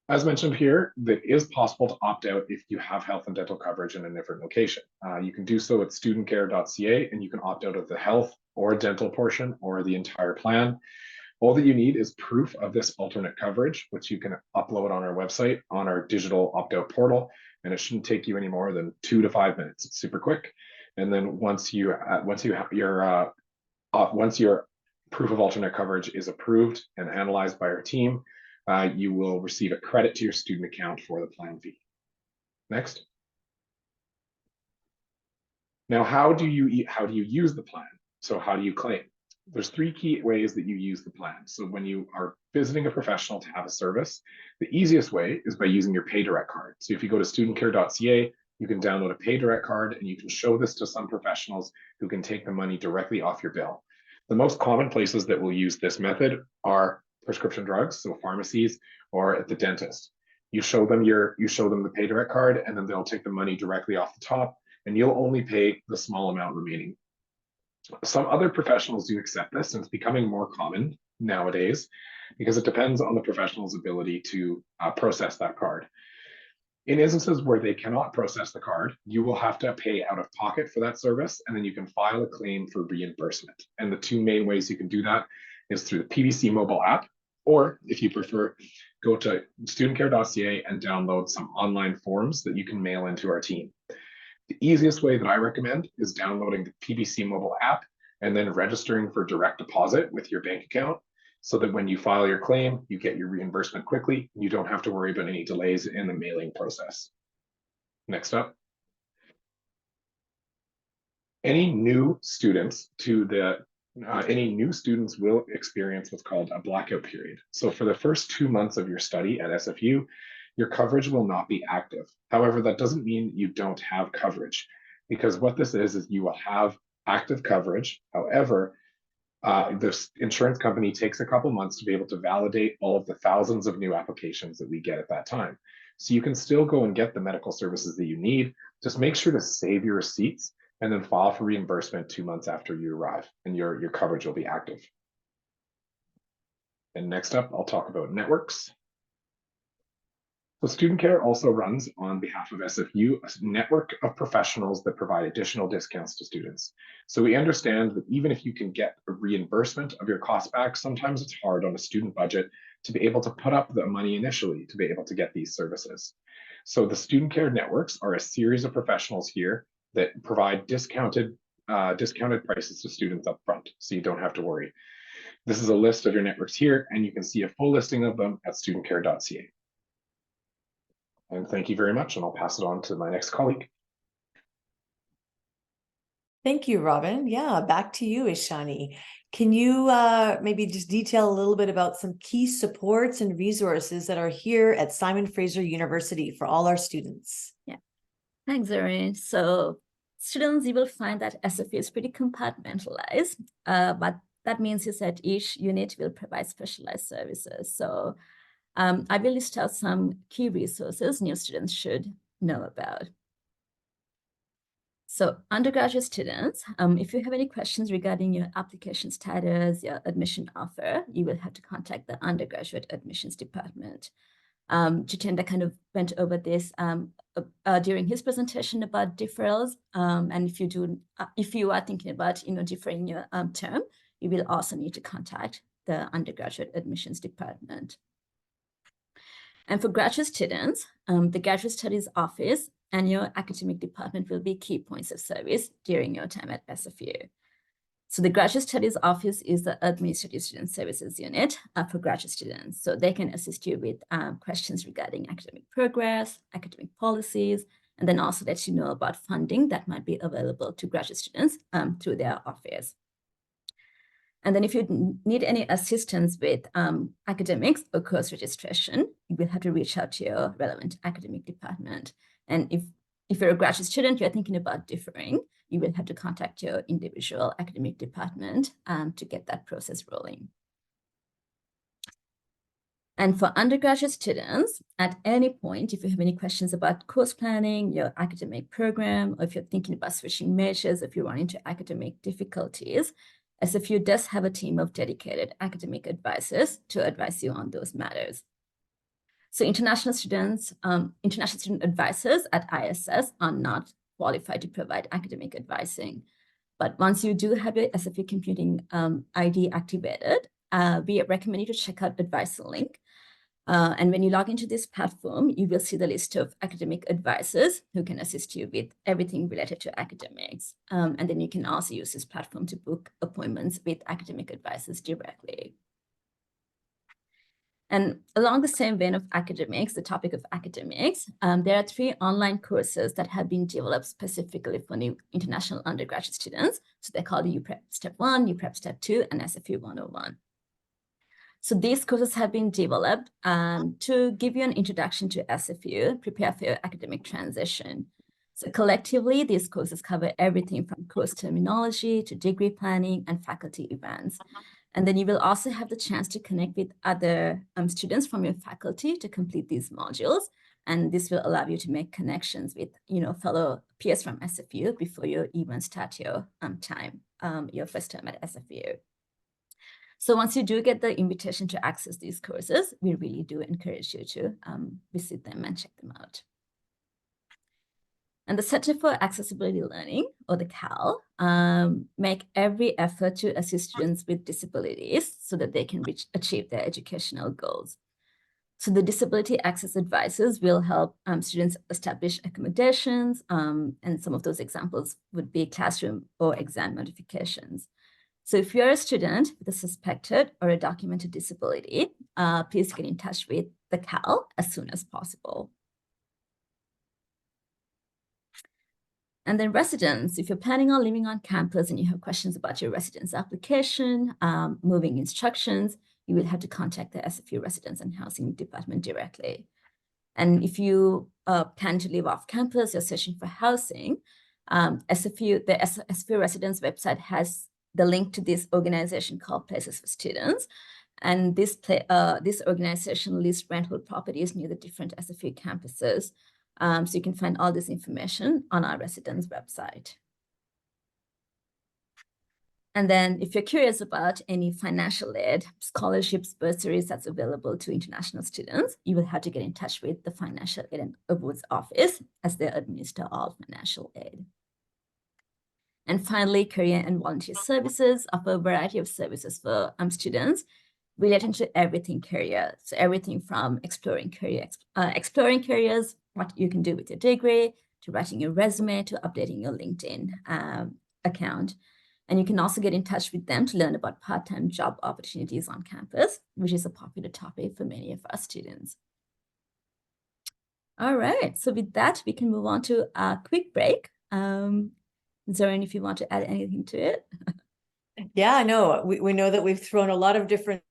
As mentioned here, it is possible to opt out if you have health and dental coverage in a different location. You can do so at studentcare.ca, and you can opt out of the health or dental portion or the entire plan. All that you need is proof of this alternate coverage, which you can upload on our website, on our digital opt-out portal, and it shouldn't take you any more than 2 to 5 minutes. It's super quick. And then once your proof of alternate coverage is approved and analyzed by our team, you will receive a credit to your student account for the plan fee. Next. Now, how do you use the plan? So how do you claim? There's 3 key ways that you use the plan. So when you are visiting a professional to have a service, the easiest way is by using your PayDirect card. So if you go to studentcare.ca, you can download a PayDirect card, and you can show this to some professionals who can take the money directly off your bill. The most common places that will use this method are prescription drugs, so pharmacies, or at the dentist. You show them the PayDirect card, and then they'll take the money directly off the top, and you'll only pay the small amount remaining. Some other professionals do accept this, and it's becoming more common nowadays because it depends on the professional's ability to process that card. In instances where they cannot process the card, you will have to pay out of pocket for that service, and then you can file a claim for reimbursement. And the 2 main ways you can do that is through the PBC mobile app, or if you prefer, go to studentcare.ca and download some online forms that you can mail into our team. The easiest way that I recommend is downloading the PBC mobile app and then registering for direct deposit with your bank account, so that when you file your claim, you get your reimbursement quickly. You don't have to worry about any delays in the mailing process. Next up. Any new students will experience what's called a blackout period. So for the first 2 months of your study at SFU, your coverage will not be active. However, that doesn't mean you don't have coverage, because what this is you will have active coverage. However, this insurance company takes a couple months to be able to validate all of the thousands of new applications that we get at that time. So you can still go and get the medical services that you need. Just make sure to save your receipts and then file for reimbursement 2 months after you arrive, and your coverage will be active. And next up, I'll talk about networks. So Student Care also runs, on behalf of SFU, a network of professionals that provide additional discounts to students. So we understand that even if you can get a reimbursement of your cost back, sometimes it's hard on a student budget to be able to put up the money initially to be able to get these services. So the Student Care networks are a series of professionals here that provide discounted prices to students up front, so you don't have to worry. This is a list of your networks here, and you can see a full listing of them at studentcare.ca. And thank you very much, and I'll pass it on to my next colleague. Thank you, Robin. Yeah, back to you, Ishani. Can you maybe just detail a little bit about some key supports and resources that are here at Simon Fraser University for all our students? Yeah, thanks, Erin. So students, you will find that SFU is pretty compartmentalized, but that means is that each unit will provide specialized services. So I will list out some key resources new students should know about. So undergraduate students, if you have any questions regarding your application status, your admission offer, you will have to contact the undergraduate admissions department. Jitendra kind of went over this during his presentation about deferrals. And if you are thinking about deferring your term, you will also need to contact the undergraduate admissions department. And for graduate students, the Graduate Studies Office and your academic department will be key points of service during your time at SFU. So the Graduate Studies Office is the Administrative Student Services Unit for graduate students. So they can assist you with questions regarding academic progress, academic policies, and then also let you know about funding that might be available to graduate students through their office. And then if you need any assistance with academics or course registration, you will have to reach out to your relevant academic department. And if you're a graduate student, you're thinking about deferring, you will have to contact your individual academic department to get that process rolling. And for undergraduate students, at any point, if you have any questions about course planning, your academic program, or if you're thinking about switching majors, if you run into academic difficulties, SFU does have a team of dedicated academic advisors to advise you on those matters. So international student advisors at ISS are not qualified to provide academic advising. But once you do have your SFU Computing ID activated, we recommend you to check out Advisor Link. And when you log into this platform, you will see the list of academic advisors who can assist you with everything related to academics. And then you can also use this platform to book appointments with academic advisors directly. And along the same vein of academics, the topic of academics, there are 3 online courses that have been developed specifically for new international undergraduate students. So they're called UPrep Step 1, UPrep Step 2, and SFU 101. So these courses have been developed to give you an introduction to SFU, prepare for your academic transition. So collectively, these courses cover everything from course terminology to degree planning and faculty events. And then you will also have the chance to connect with other students from your faculty to complete these modules. And this will allow you to make connections with fellow peers from SFU before you even start your your first term at SFU. So once you do get the invitation to access these courses, we really do encourage you to visit them and check them out. And the Center for Accessibility Learning, or the CAL, make every effort to assist students with disabilities so that they can achieve their educational goals. So the disability access advisors will help students establish accommodations, and some of those examples would be classroom or exam modifications. So if you're a student with a suspected or a documented disability, please get in touch with the CAL as soon as possible. And then residents, if you're planning on living on campus and you have questions about your residence application, moving instructions, you will have to contact the SFU Residence and Housing Department directly. And if you plan to live off campus, you're searching for housing, the SFU Residence website has the link to this organization called Places for Students. And this organization lists rental properties near the different SFU campuses. So you can find all this information on our residence website. And then if you're curious about any financial aid, scholarships, bursaries that's available to international students, you will have to get in touch with the Financial Aid and Awards Office, as they administer all financial aid. And finally, career and volunteer services offer a variety of services for students relating to everything career. So everything from exploring careers, what you can do with your degree, to writing your resume, to updating your LinkedIn account. And you can also get in touch with them to learn about part-time job opportunities on campus, which is a popular topic for many of our students. All right, so with that, we can move on to a quick break. Zoran, if you want to add anything to it. Yeah, no, we know that we've thrown a lot of different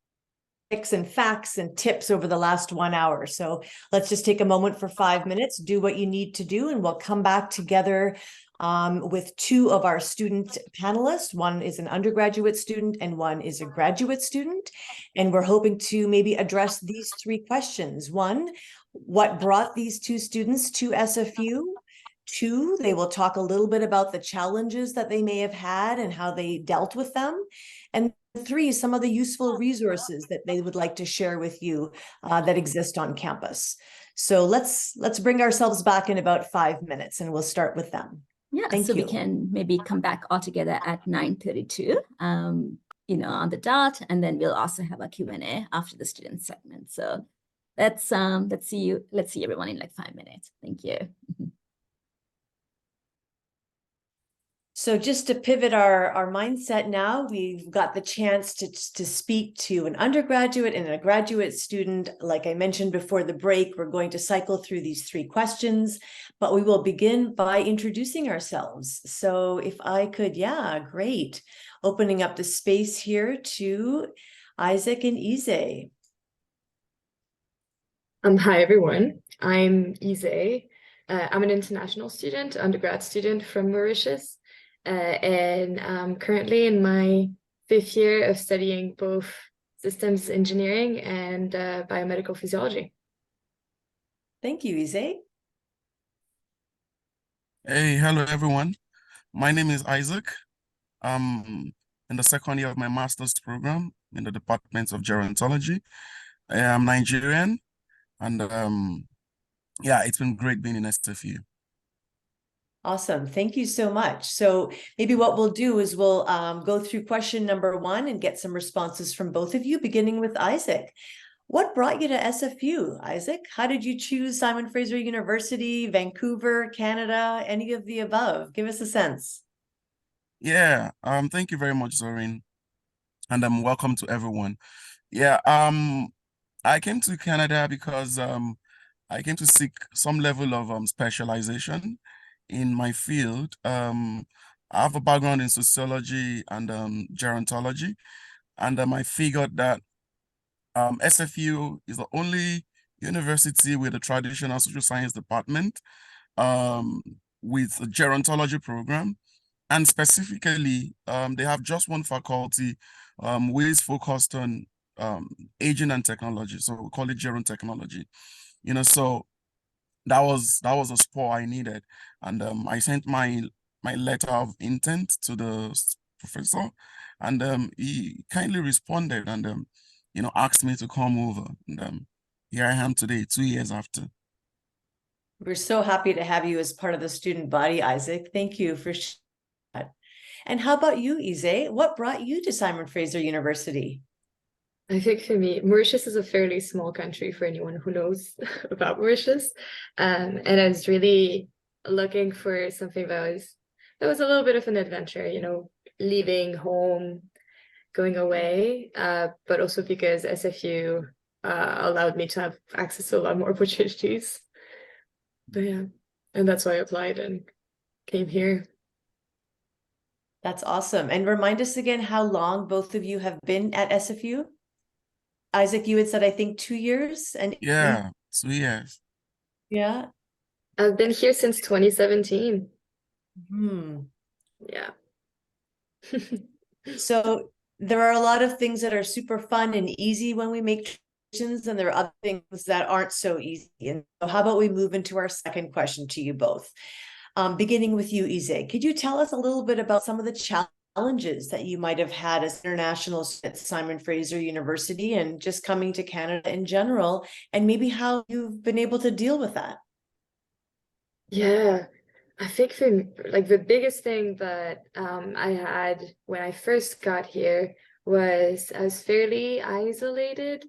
tricks and facts and tips over the last 1 hour. So let's just take a moment for 5 minutes, do what you need to do, and we'll come back together with two of our student panelists. One is an undergraduate student and one is a graduate student. And we're hoping to maybe address these three questions. One, what brought these two students to SFU? Two, they will talk a little bit about the challenges that they may have had and how they dealt with them. And three, some of the useful resources that they would like to share with you that exist on campus. So let's bring ourselves back in about 5 minutes and we'll start with them. Yeah, Thank so you. we can maybe come back all together at 9:32, on the dot, and then we'll also have a Q&A after the student segment. So let's see everyone in like 5 minutes. Thank you. So just to pivot our mindset now, we've got the chance to speak to an undergraduate and a graduate student. Like I mentioned before the break, we're going to cycle through these three questions, but we will begin by introducing ourselves. So if I could, yeah, great. Opening up the space here to Isaac and Ise. Hi, everyone. I'm Ise. I'm an international student, undergrad student from Mauritius. And I'm currently in my 5th year of studying both systems engineering and biomedical physiology. Thank you, Ise. Hey, hello everyone. My name is Isaac. I'm in the 2nd year of my master's program in the Department of Gerontology. I'm Nigerian, and yeah, it's been great being in SFU. Awesome. Thank you so much. So maybe what we'll do is we'll go through question number 1 and get some responses from both of you, beginning with Isaac. What brought you to SFU, Isaac? How did you choose Simon Fraser University, Vancouver, Canada, any of the above? Give us a sense. Yeah, thank you very much, Zorin, and welcome to everyone. Yeah, I came to Canada because I came to seek some level of specialization in my field. I have a background in sociology and gerontology, and I figured that SFU is the only university with a traditional social science department with a gerontology program. And specifically, they have just one faculty which is focused on aging and technology. So we call it gerontechnology. So that was a spur I needed. And I sent my letter of intent to the professor, and he kindly responded and asked me to come over. And here I am today, 2 years after. We're so happy to have you as part of the student body, Isaac. Thank you for that. And how about you, Ise? What brought you to Simon Fraser University? I think for me, Mauritius is a fairly small country for anyone who knows about Mauritius. And I was really looking for something that was a little bit of an adventure, leaving home, going away, but also because SFU allowed me to have access to a lot more opportunities. But yeah, and that's why I applied and came here. That's awesome. And remind us again how long both of you have been at SFU? Isaac, you had said, I think 2 years? Yeah, 2 years. Yeah. I've been here since 2017. Hmm. Yeah. So there are a lot of things that are super fun and easy when we make transitions, and there are other things that aren't so easy. And so how about we move into our second question to you both? Beginning with you, Ize, could you tell us a little bit about some of the challenges that you might have had as international at Simon Fraser University and just coming to Canada in general, and maybe how you've been able to deal with that? Yeah, I think like the biggest thing that I had when I first got here was I was fairly isolated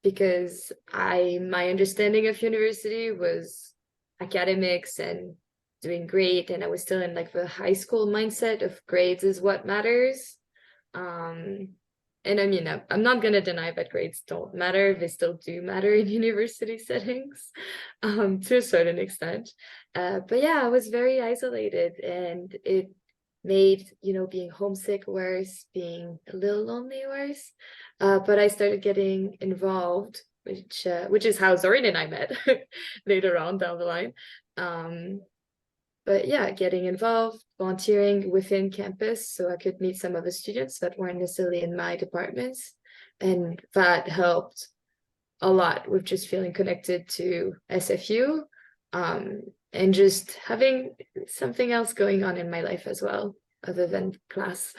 because my understanding of university was academics and doing great, and I was still in like the high school mindset of grades is what matters. And I mean, I'm not gonna deny that grades don't matter. They still do matter in university settings, to a certain extent. But yeah, I was very isolated, and it made, being homesick worse, being a little lonely worse. But I started getting involved, which is how Zorin and I met later on down the line. But yeah, getting involved, volunteering within campus so I could meet some of the students that weren't necessarily in my departments. And that helped a lot with just feeling connected to SFU, and just having something else going on in my life as well, other than class.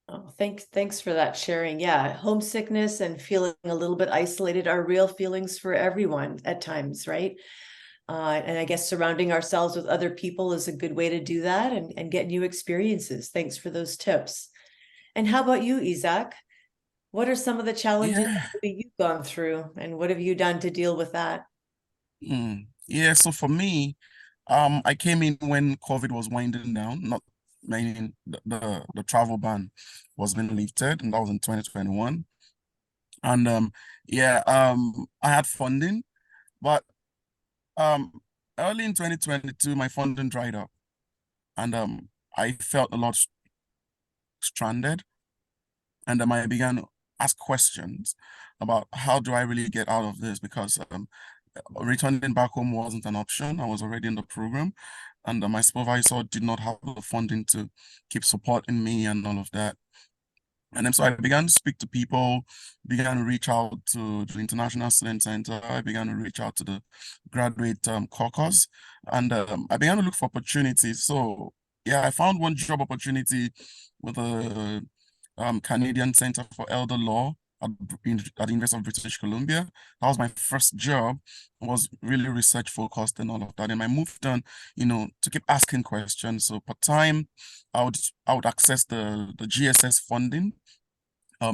Oh, thanks for that sharing. Yeah, homesickness and feeling a little bit isolated are real feelings for everyone at times, right? And I guess surrounding ourselves with other people is a good way to do that and get new experiences. Thanks for those tips. And how about you, Isaac? What are some of the challenges Yeah. that you've gone through, and what have you done to deal with that? Yeah, so for me, I came in when COVID was winding down, not meaning the travel ban was being lifted, and that was in 2021. And yeah, I had funding, but um early in 2022, my funding dried up, and I felt a lot stranded, and I began to ask questions about how do I really get out of this, because returning back home wasn't an option. I was already in the program, and my supervisor did not have the funding to keep supporting me and all of that. And then so I began to speak to people, began to reach out to the International Student Center. I began to reach out to the graduate caucus, and I began to look for opportunities. So yeah, I found one job opportunity with the Canadian Center for Elder Law at the University of British Columbia. That was my first job. It was really research focused and all of that. And I moved on, to keep asking questions. So part time, I would access the GSS funding,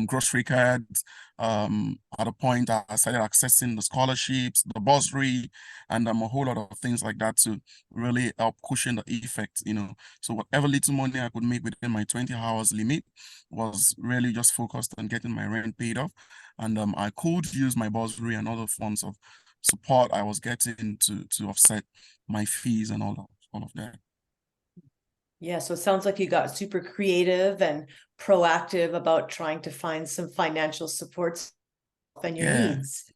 grocery cards. At a point, I started accessing the scholarships, the bursary, and a whole lot of things like that to really help cushion the effect. So whatever little money I could make within my 20 hours limit was really just focused on getting my rent paid off, and I could use my bursary and other forms of support I was getting to offset my fees and all of that. Yeah, so it sounds like you got super creative and proactive about trying to find some financial supports and your Yeah. needs.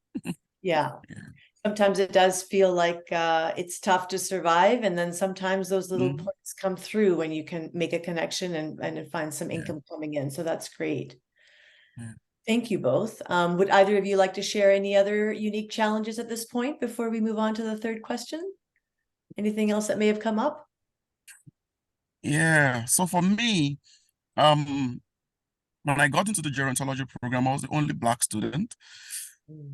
Yeah. Yeah. Sometimes it does feel like it's tough to survive, and then sometimes those little points come through when you can make a connection and find some income coming in. So that's great. Yeah. Thank you both. Would either of you like to share any other unique challenges at this point before we move on to the third question? Anything else that may have come up? Yeah. So for me, when I got into the gerontology program, I was the only Black student.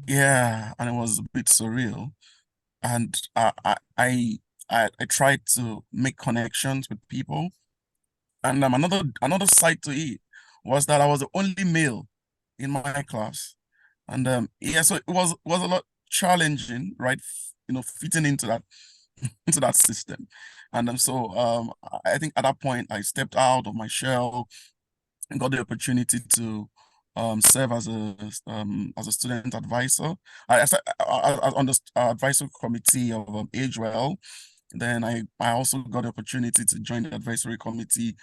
Yeah, and it was a bit surreal. And I tried to make connections with people. And another side to it was that I was the only male in my class. And yeah, so it was a lot challenging, right? Fitting into that system. And so I think at that point I stepped out of my shell and got the opportunity to serve as a student advisor. I on the advisory committee of Age Well. Then I also got the opportunity to join the advisory committee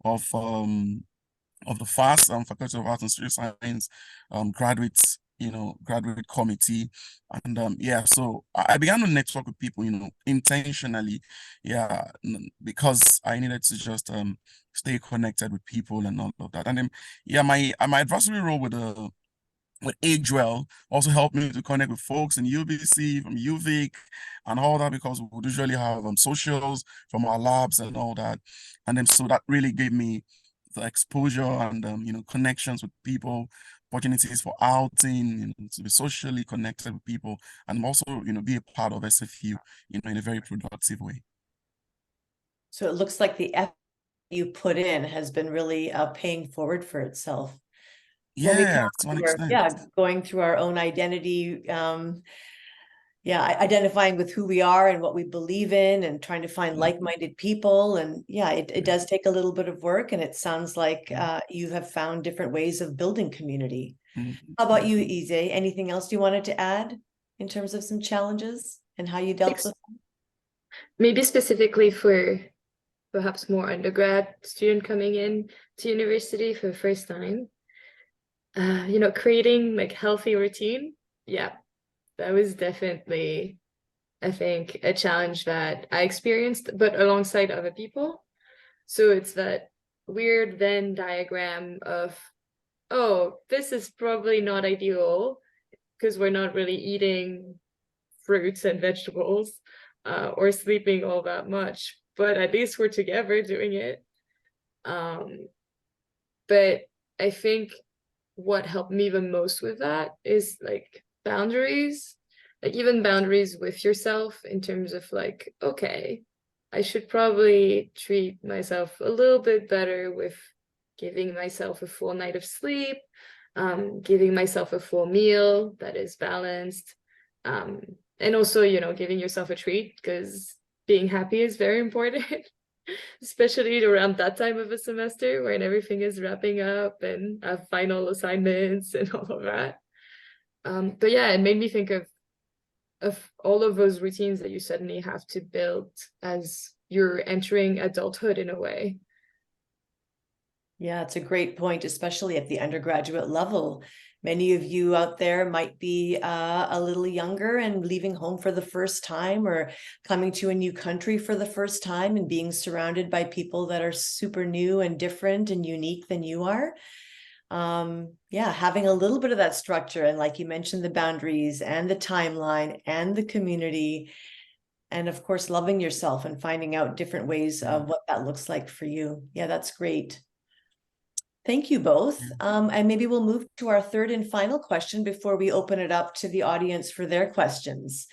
of the FAST, Faculty of Arts and Social Science graduates graduate committee. And yeah, so I began to network with people, intentionally, yeah, because I needed to just stay connected with people and all of that. And then yeah, my advisory role with Age Well also helped me to connect with folks in UBC, from UVic, and all that, because we would usually have socials from our labs and all that. And then so that really gave me the exposure and connections with people, opportunities for outing, to be socially connected with people, and also be a part of SFU, in a very productive way. So it looks like the effort you put in has been really paying forward for itself. When we Yeah, to an extent. going through our own identity, identifying with who we are and what we believe in, and trying to find like-minded people. And it does take a little bit of work, and it sounds like you have found different ways of building community. How about you, Ise? Anything else you wanted to add in terms of some challenges and how you dealt with them? Maybe specifically for perhaps more undergrad student coming in to university for the first time, creating like healthy routine. Yeah, that was definitely, I think, a challenge that I experienced, but alongside other people. So it's that weird Venn diagram of, oh, this is probably not ideal because we're not really eating fruits and vegetables or sleeping all that much, but at least we're together doing it. But I think what helped me the most with that is like boundaries, like even boundaries with yourself in terms of like, okay, I should probably treat myself a little bit better with giving myself a full night of sleep, giving myself a full meal that is balanced, and also, giving yourself a treat, because being happy is very important. Especially around that time of a semester when everything is wrapping up and have final assignments and all of that. But yeah, it made me think of all of those routines that you suddenly have to build as you're entering adulthood in a way. Yeah, it's a great point, especially at the undergraduate level. Many of you out there might be a little younger and leaving home for the first time, or coming to a new country for the first time and being surrounded by people that are super new and different and unique than you are. Having a little bit of that structure, and like you mentioned, the boundaries and the timeline and the community, and of course, loving yourself and finding out different ways of what that looks like for you. Yeah, that's great. Thank you both. And maybe we'll move to our third and final question before we open it up to the audience for their questions.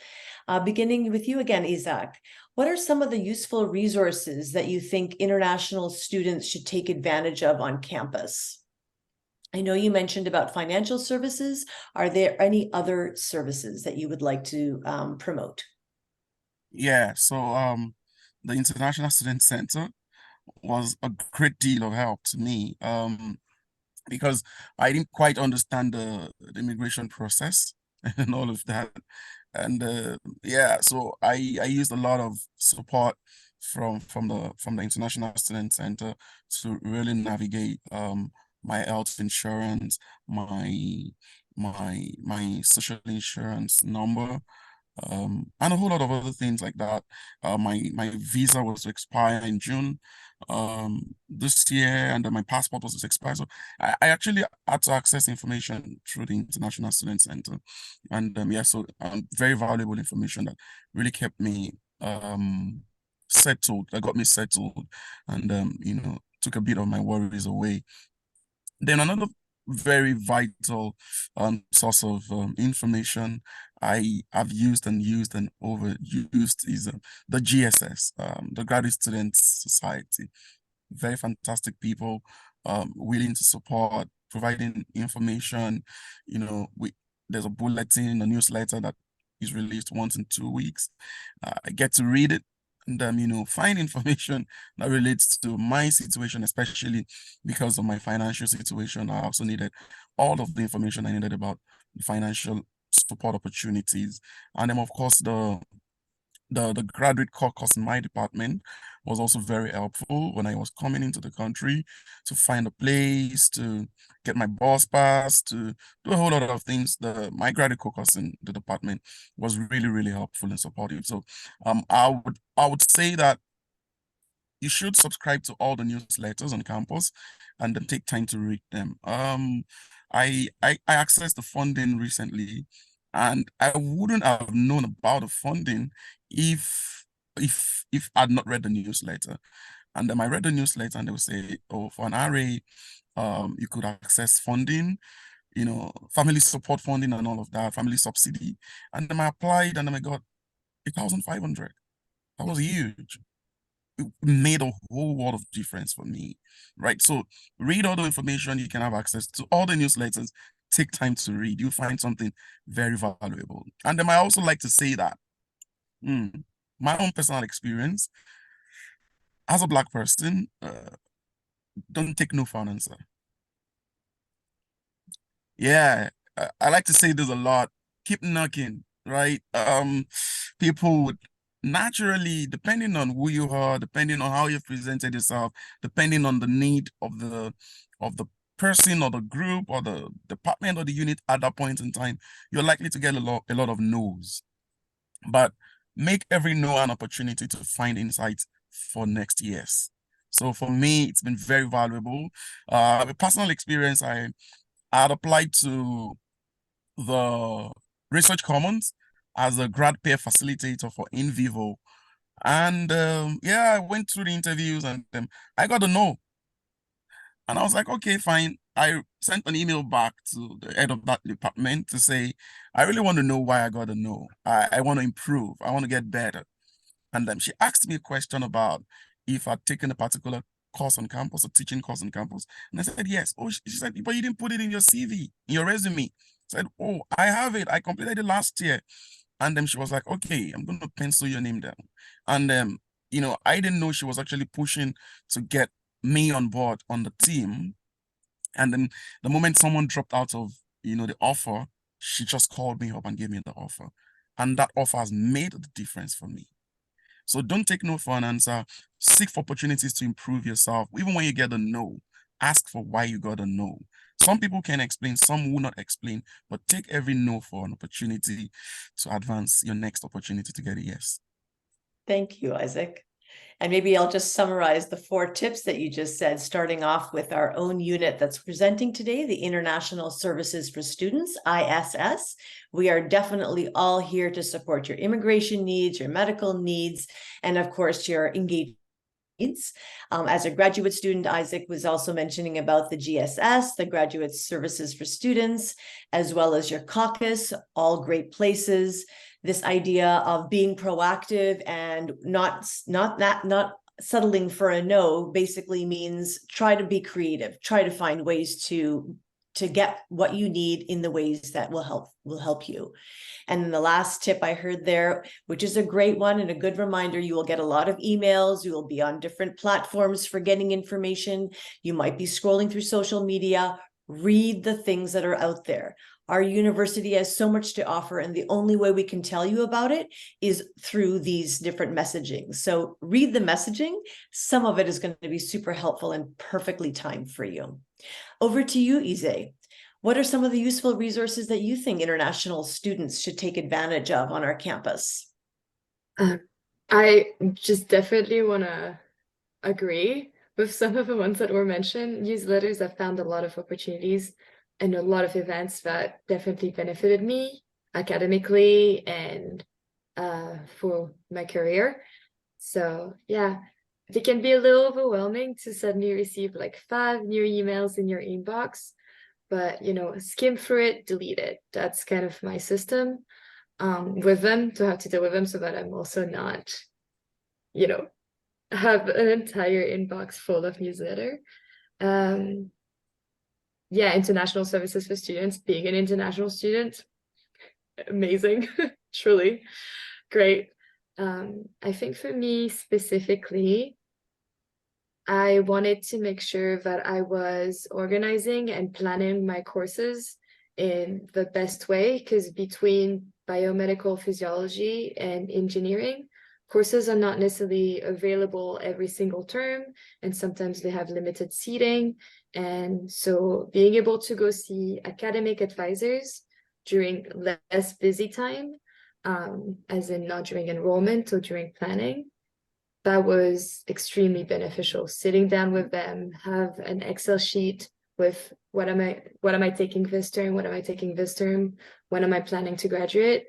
Beginning with you again, Isaac. What are some of the useful resources that you think international students should take advantage of on campus? I know you mentioned about financial services. Are there any other services that you would like to promote? Yeah, so the International Student Center was a great deal of help to me, because I didn't quite understand the immigration process and all of that. And so I used a lot of support from the International Student Center to really navigate my health insurance, my social insurance number, and a whole lot of other things like that. My visa was to expire in June this year, and my passport was to expire. So I actually had to access information through the International Student Center, and so very valuable information that really kept me settled. That got me settled, and took a bit of my worries away. Then another very vital source of information I have used and overused is the GSS, the Graduate Students Society. Very fantastic people, willing to support, providing information. There's a bulletin, a newsletter that is released once in 2 weeks. I get to read it and find information that relates to my situation, especially because of my financial situation. I also needed all of the information I needed about the financial support opportunities, and then of course the graduate caucus in my department was also very helpful when I was coming into the country to find a place, to get my bus pass, to do a whole lot of things. My graduate caucus in the department was really, really helpful and supportive. So I would say that you should subscribe to all the newsletters on campus and then take time to read them. I accessed the funding recently, and I wouldn't have known about the funding if I'd not read the newsletter. And then I read the newsletter and they would say, oh, for an RA, you could access funding, family support funding and all of that, family subsidy. And then I applied and then I got 1,500. That was huge. It made a whole lot of difference for me, right? So read all the information. You can have access to all the newsletters. Take time to read. You'll find something very valuable. And then I also like to say that my own personal experience as a Black person, don't take no for an answer. Yeah, I like to say this a lot. Keep knocking, right? People would naturally, depending on who you are, depending on how you've presented yourself, depending on the need of the person or the group or the department or the unit at that point in time, you're likely to get a lot of no's. But make every no an opportunity to find insights for next year's. So for me, it's been very valuable. A personal experience, I had applied to the Research Commons as a grad peer facilitator for In Vivo. And yeah, I went through the interviews and I got a no. And I was like, okay, fine. I sent an email back to the head of that department to say, I really want to know why I got a no. I want to improve. I want to get better. And then she asked me a question about if I'd taken a particular course on campus, a teaching course on campus. And I said, yes. Oh, she said, but you didn't put it in your CV, in your resume. I said, oh, I have it. I completed it last year. And then she was like, okay, I'm going to pencil your name down. And I didn't know she was actually pushing to get me on board on the team. And then the moment someone dropped out of, the offer, she just called me up and gave me the offer. And that offer has made the difference for me. So don't take no for an answer. Seek for opportunities to improve yourself. Even when you get a no, ask for why you got a no. Some people can explain, some will not explain, but take every no for an opportunity to advance your next opportunity to get a yes. Thank you, Isaac. And maybe I'll just summarize the 4 tips that you just said, starting off with our own unit that's presenting today, the International Services for Students, ISS. We are definitely all here to support your immigration needs, your medical needs, and of course, your engagement needs. As a graduate student, Isaac was also mentioning about the GSS, the Graduate Services for Students, as well as your caucus, all great places. This idea of being proactive and not settling for a no basically means try to be creative, try to find ways to get what you need in the ways that will help you. And then the last tip I heard there, which is a great one and a good reminder, you will get a lot of emails. You will be on different platforms for getting information. You might be scrolling through social media. Read the things that are out there. Our university has so much to offer, and the only way we can tell you about it is through these different messaging. So read the messaging. Some of it is going to be super helpful and perfectly timed for you. Over to you, Ize. What are some of the useful resources that you think international students should take advantage of on our campus? I just definitely want to agree with some of the ones that were mentioned. Newsletters have found a lot of opportunities and a lot of events that definitely benefited me academically and for my career. So yeah, it can be a little overwhelming to suddenly receive like 5 new emails in your inbox, but skim through it, delete it. That's kind of my system with them, to have to deal with them, so that I'm also not, have an entire inbox full of newsletter. Yeah, international services for students, being an international student, amazing, truly great. I think for me specifically, I wanted to make sure that I was organizing and planning my courses in the best way, because between biomedical physiology and engineering, courses are not necessarily available every single term, and sometimes they have limited seating. And so being able to go see academic advisors during less busy time, as in not during enrollment or during planning, that was extremely beneficial. Sitting down with them, have an Excel sheet with what am I taking this term, what am I taking this term, when am I planning to graduate?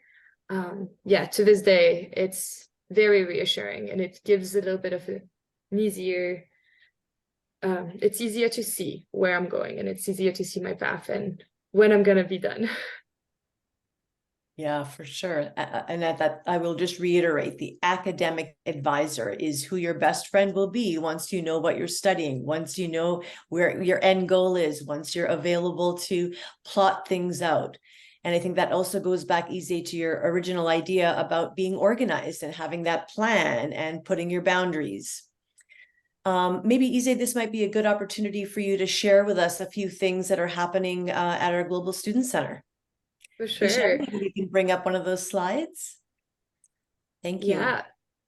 Yeah, to this day, it's very reassuring, and it gives a little bit of an easier, it's easier to see where I'm going, and it's easier to see my path and when I'm gonna be done. Yeah, for sure. And at that, I will just reiterate, the academic advisor is who your best friend will be once you know what you're studying, once you know where your end goal is, once you're available to plot things out. And I think that also goes back, Ise, to your original idea about being organized and having that plan and putting your boundaries. Maybe, Ise, this might be a good opportunity for you to share with us a few things that are happening at our Global Student Center. For sure. Michelle, maybe you can bring up one of those slides. Thank you. Yeah.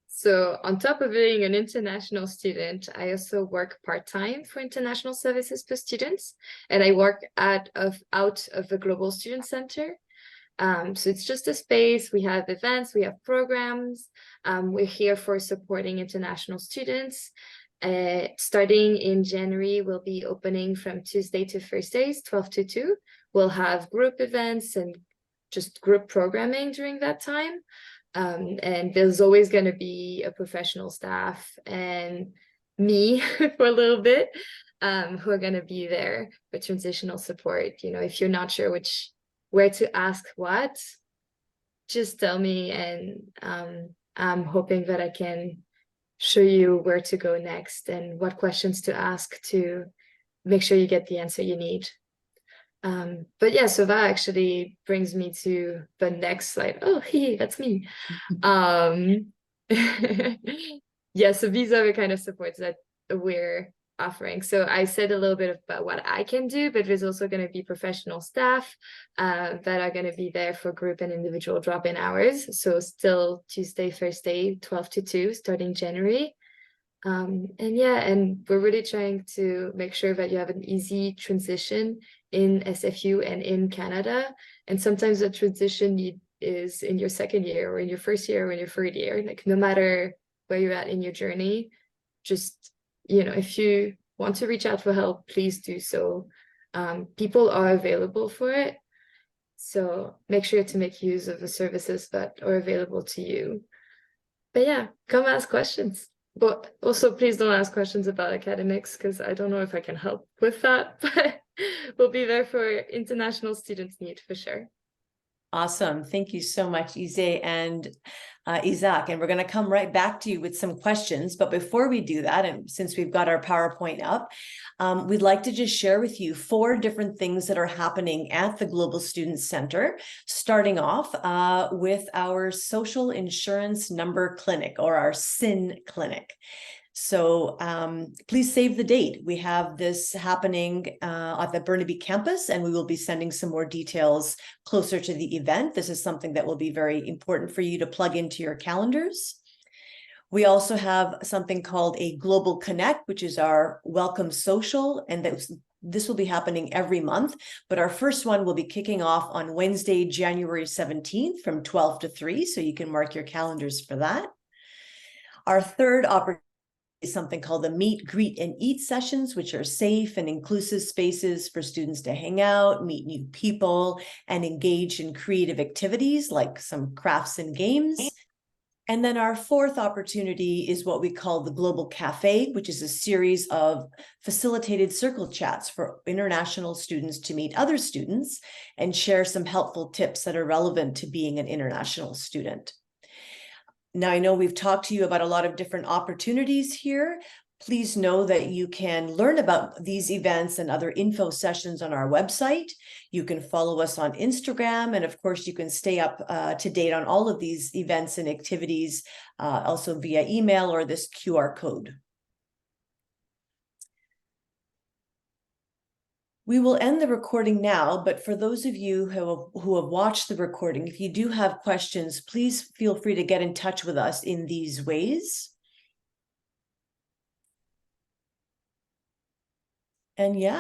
So on top of being an international student, I also work part-time for international services for students, and I work out of the Global Student Center. So it's just a space. We have events, we have programs. We're here for supporting international students. Starting in January, we'll be opening from Tuesday to Thursdays, 12 to 2. We'll have group events and just group programming during that time. And there's always going to be a professional staff and me for a little bit, who are going to be there for transitional support. You know, if you're not sure where to ask what, just tell me, and I'm hoping that I can show you where to go next and what questions to ask to make sure you get the answer you need. But yeah, so that actually brings me to the next slide. Oh, hey, that's me. Yeah, so these are the kind of supports that we're offering. So I said a little bit about what I can do, but there's also going to be professional staff that are going to be there for group and individual drop-in hours. So still Tuesday, Thursday, 12 to 2, starting January. And yeah, and we're really trying to make sure that you have an easy transition in SFU and in Canada. And sometimes the transition is in your second year or in your first year or in your third year. Like, no matter where you're at in your journey, just, you know, if you want to reach out for help, please do so. People are available for it. So make sure to make use of the services that are available to you. But yeah, come ask questions. But also, please don't ask questions about academics, because I don't know if I can help with that. But we'll be there for international students' need for sure. Awesome. Thank you so much, Ise and Isaac. And we're going to come right back to you with some questions. But before we do that, and since we've got our PowerPoint up, we'd like to just share with you 4 different things that are happening at the Global Student Center, starting off with our Social Insurance Number Clinic, or our SIN Clinic. So please save the date. We have this happening at the Burnaby campus, and we will be sending some more details closer to the event. This is something that will be very important for you to plug into your calendars. We also have something called a Global Connect, which is our welcome social, and this will be happening every month, but our first one will be kicking off on Wednesday, January 17th from 12 to 3, so you can mark your calendars for that. Our third opportunity is something called the Meet, Greet, and Eat sessions, which are safe and inclusive spaces for students to hang out, meet new people, and engage in creative activities like some crafts and games. And then our fourth opportunity is what we call the Global Cafe, which is a series of facilitated circle chats for international students to meet other students and share some helpful tips that are relevant to being an international student. Now, I know we've talked to you about a lot of different opportunities here. Please know that you can learn about these events and other info sessions on our website. You can follow us on Instagram, and of course, you can stay up to date on all of these events and activities also via email or this QR code. We will end the recording now, but for those of you who have watched the recording, if you do have questions, please feel free to get in touch with us in these ways. And yeah.